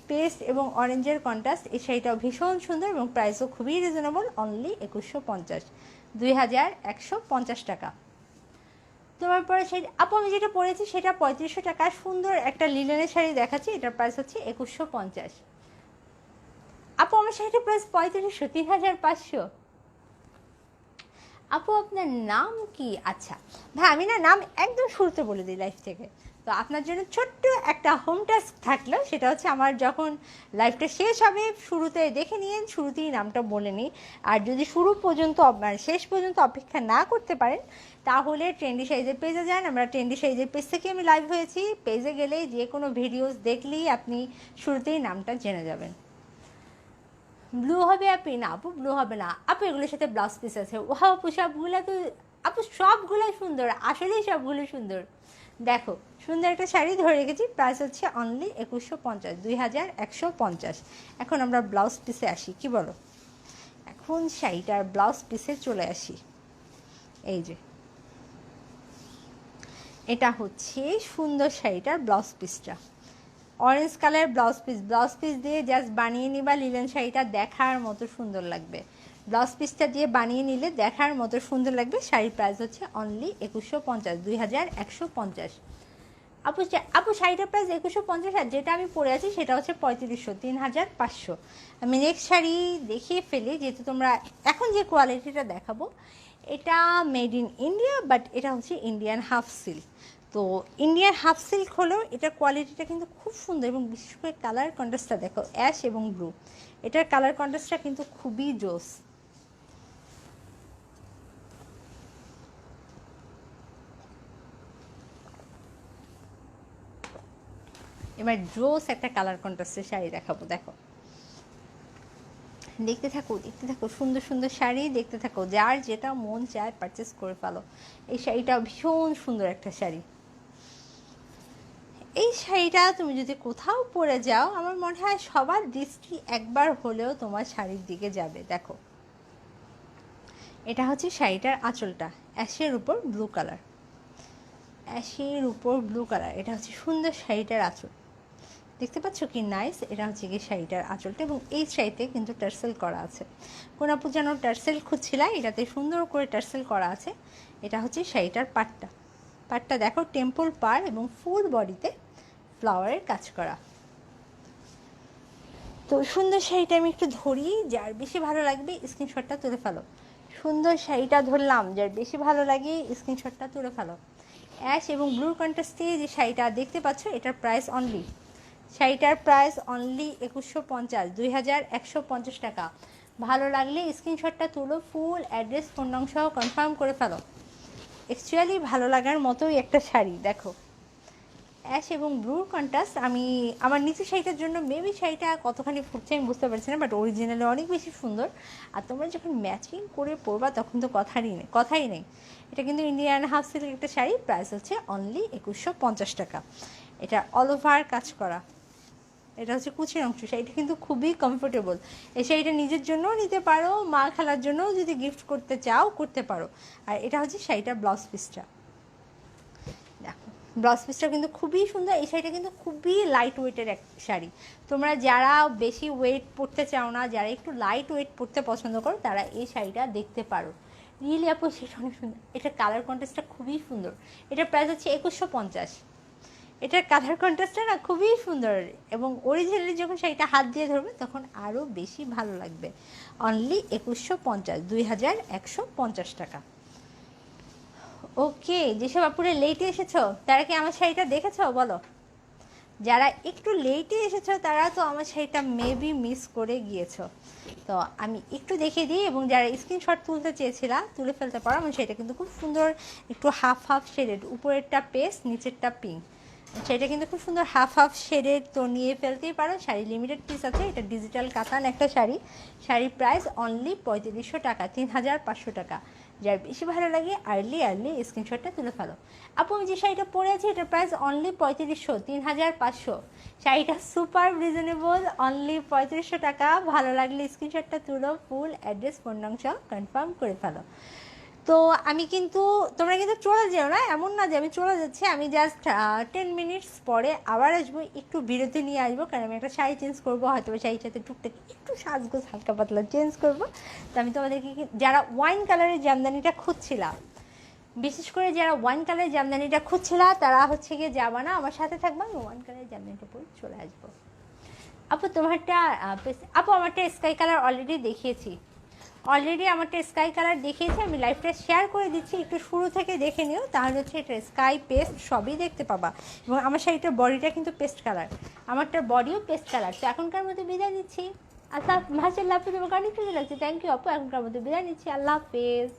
পেস্ট এবং অরেঞ্জের কন্ট্রাস্ট, এই শাড়িটাও ভীষণ সুন্দর, এবং প্রাইসও খুবই রিজনেবল, অনলি 2150, 2150 টাকা। তোমার পরে শাড়ি আপু, আমি যেটা পরেছি সেটা 3500 টাকা। সুন্দর একটা লিনেনের শাড়ি দেখাচ্ছি, এটার প্রাইস হচ্ছে 2150। আপু আমার শাড়িটার প্রাইস 3500, 3500। আপু আপনার নাম কি? আচ্ছা ভাই, আমি না নাম একদম শুরুতে বলে দিই লাইফ থেকে। তো আপনার জন্য ছোট্ট একটা হোম টাস্ক থাকলো, সেটা হচ্ছে আমার যখন লাইফটা শেষ হবে শুরুতে দেখে নিয়ে শুরুতেই নামটা বলে নিই। আর যদি শুরু পর্যন্ত মানে শেষ পর্যন্ত অপেক্ষা না করতে পারেন, তাহলে ট্রেন্ডি সাইজের পেজে যান। আমরা ট্রেন্ডি সাইজের পেজ থেকে আমি লাইভ হয়েছি, পেজে গেলে যে কোনো ভিডিওস দেখলেই আপনি শুরুতেই নামটা জেনে যাবেন। ব্লু হবে আপনি? না আপু, ব্লু হবে না আপু, এগুলোর সাথে ব্লাউজ পিস আছে। ও আপু সবগুলো তো, আপু সবগুলোই সুন্দর, আসলেই সবগুলো সুন্দর। দেখো, সুন্দর একটা শাড়ি ধরে রেখেছি, প্রাইস হচ্ছে অনলি 2150, 2150। এখন আমরা ব্লাউজ পিসে আসি, কি বলো? এখন শাড়িটার ব্লাউজ পিসে চলে আসি। এই যে, এটা হচ্ছে সুন্দর শাড়িটার ব্লাউজ পিসটা, orange colour blouse piece. Blouse piece দিয়ে জাস্ট বানিয়ে নিবা, লিলেন শাড়িটা দেখার মতো সুন্দর লাগবে। ব্লাউজ পিসটা দিয়ে বানিয়ে নিলে দেখার মতো সুন্দর লাগবে। শাড়ির প্রাইস হচ্ছে অনলি 2150, 2150। আপু আপু শাড়িটার প্রাইস 2150, আর যেটা আমি পরে আছি সেটা হচ্ছে 3500, 3500। আমি নেক্সট শাড়ি দেখিয়ে ফেলি, যেহেতু তোমরা এখন যে কোয়ালিটিটা দেখাবো এটা মেড ইন ইন্ডিয়া, বাট এটা হচ্ছে ইন্ডিয়ান হাফ সিল্ক। তো ইন্ডিয়ান হাফ সিল্ক হলেও এটার কোয়ালিটিটা কিন্তু খুব সুন্দর, এবং বিশেষ করে কালার কন্ট্রাস্টটা দেখো, অ্যাশ এবং ব্লু, এটার কালার কন্ট্রাস্টটা কিন্তু খুবই জোস। এবার জোস একটা কালার কন্ট্রাস্টের শাড়ি দেখাবো। দেখো, দেখতে থাকো দেখতে থাকো, সুন্দর সুন্দর শাড়ি দেখতে থাকো, যার যেটা মন চায় পারচেস করে ফেলো। এই শাড়িটা ভীষণ সুন্দর একটা শাড়ি। এই শাড়িটা তুমি যদি কোথাও পরে যাও, আমার মনে হয় সবার দৃষ্টি একবার হলেও তোমার শাড়ির দিকে যাবে। দেখো, এটা হচ্ছে শাড়িটার আঁচলটা, অ্যাশের উপর ব্লু কালার, অ্যাশের উপর ব্লু কালার, এটা হচ্ছে সুন্দর শাড়িটার আঁচল। দেখতে পাচ্ছ কি নাইস? এটা হচ্ছে কি শাড়িটার আঁচলটা, এবং এই শাড়িতে কিন্তু টার্সেল করা আছে। কোন আপু যেন টার্সেল খুঁজছিলা, এটাতে সুন্দর করে টার্সেল করা আছে। এটা হচ্ছে শাড়িটার পাটটা, পাটটা দেখো টেম্পল পার এবং ফুল বডিতে ফ্লাওয়ারের কাজ করা। তো সুন্দর শাড়িটা আমি একটু ধরি, যার বেশি ভালো লাগবে স্ক্রিনশটটা তুলে ফেলো। সুন্দর শাড়িটা ধরলাম, যার বেশি ভালো লাগে স্ক্রিনশটটা তুলে ফেলো। অ্যাশ এবং ব্লুর কন্ট্রাস্টে যে শাড়িটা দেখতে পাচ্ছ, এটার প্রাইস অনলি, শাড়িটার প্রাইস অনলি 2150, 2150 টাকা। ভালো লাগলে স্ক্রিনশটটা তুলো, ফুল অ্যাড্রেস ফোন নং সহ কনফার্ম করে ফেলো। অ্যাকচুয়ালি ভালো লাগার মতোই একটা শাড়ি। দেখো অ্যাশ এবং ব্লুর কন্ট্রাস্ট। আমি আমার নিচে শাড়িটার জন্য মেবি শাড়িটা কতখানি ফুটছে আমি বুঝতে পারছি না, বাট অরিজিনালি অনেক বেশি সুন্দর। আর তোমরা যখন ম্যাচিং করে পরবা তখন তো কথাই নেই। এটা কিন্তু ইন্ডিয়ান হাফ সিল্ক একটা শাড়ি, প্রাইস হচ্ছে অনলি 2150 টাকা। এটা অল ওভার কাজ করা, এটা হচ্ছে কুচির অংশ। শাড়িটা কিন্তু খুবই কমফোর্টেবল। এই শাড়িটা নিজের জন্যও নিতে পারো, মা খালার জন্যও যদি গিফট করতে চাও করতে পারো। আর এটা হচ্ছে শাড়িটার ব্লাউজ পিসটা, দেখো ব্লাউজ পিসটা কিন্তু খুবই সুন্দর। এই শাড়িটা কিন্তু খুবই লাইট ওয়েটের এক শাড়ি। তোমরা যারা বেশি ওয়েট পরতে চাও না, যারা একটু লাইট ওয়েট পরতে পছন্দ করো, তারা এই শাড়িটা দেখতে পারো। রিয়েলি আপু সেটা অনেক সুন্দর, এটার কালার কন্ট্রাস্টটা খুবই সুন্দর। এটার প্রাইস হচ্ছে 2150। এটার কালার কন্ট্রাস্টটা না খুবই সুন্দর, এবং অরিজিনালি যখন শাড়িটা হাত দিয়ে ধরবে তখন আরও বেশি ভালো লাগবে। অনলি 2150, 2150 টাকা। ওকে, যেসব আপুরে লেটে এসেছো তারা কি আমার শাড়িটা দেখেছো বলো? যারা একটু লেটে এসেছো তারা তো আমার শাড়িটা মেবি মিস করে গিয়েছো। তো আমি একটু দেখিয়ে দিই, এবং যারা স্ক্রিনশট তুলতে চেয়েছিলা তুলে ফেলতে পারো। আমার শাড়িটা কিন্তু খুব সুন্দর, একটু হাফ হাফ শেডেড, উপরেরটা পেস্ট নিচেরটা পিঙ্ক। সেটা কিন্তু খুব সুন্দর হাফ হাফ শেডেড, তো নিয়ে ফেলতেই পারো। শাড়ি লিমিটেড পিস আছে, এটা ডিজিটাল কাতান একটা শাড়ি। শাড়ির প্রাইস অনলি 3500 টাকা, 3500 টাকা। যার বেশি ভালো লাগে আর্লি স্ক্রিনশটটা তুলে ফেলো। আপু আমি যে শাড়িটা পরে আছি এটার প্রাইস অনলি 3500, 3500। শাড়িটা সুপার রিজনেবল, অনলি 3500 টাকা। ভালো লাগলে স্ক্রিনশটটা তুলো, ফুল অ্যাড্রেস ফোন নং সহ কনফার্ম করে ফেলো। তো আমি কিন্তু, তোমরা কিন্তু চলে যেও না, এমন না যে আমি চলে যাচ্ছি। আমি জাস্ট 10 মিনিটস পরে আবার আসবো, একটু বিরতি নিয়ে আসবো, কারণ আমি একটা শাড়ি চেঞ্জ করবো, হয়তো শাড়ির সাথে টুকটাক একটু সাজগোজ হালকা পাতলা চেঞ্জ করবো। তো আমি তোমাদেরকে যারা ওয়াইন কালারের জামদানিটা খুঁজছিলাম, বিশেষ করে যারা ওয়াইন কালারের জামদানিটা খুঁজছিলা, তারা হচ্ছে গিয়ে যাবা না, আমার সাথে থাকবা, আমি ওয়াইন কালারের জামদানিটা পরে চলে আসবো। আপু তোমারটা আপু আমারটা স্কাই কালার অলরেডি দেখিয়েছি, আমারটা স্কাই কালার দেখিয়েছি। আমি লাইভটা শেয়ার করে দিচ্ছি, একটু শুরু থেকে দেখে নিও, তাহলে হচ্ছে এটা স্কাই পেস্ট সবই দেখতে পাবা। এবং আমার শাড়িটার বডিটা কিন্তু পেস্ট কালার, আমারটার বডিও পেস্ট কালার। তো এখনকার মতো বিদায় নিচ্ছি। আচ্ছা মাসাল্লাহ আপু তোমাকে অনেক খুশি লাগছে, থ্যাংক ইউ আপু। এখনকার মতো বিদায় নিচ্ছি, আল্লাহ হাফেজ।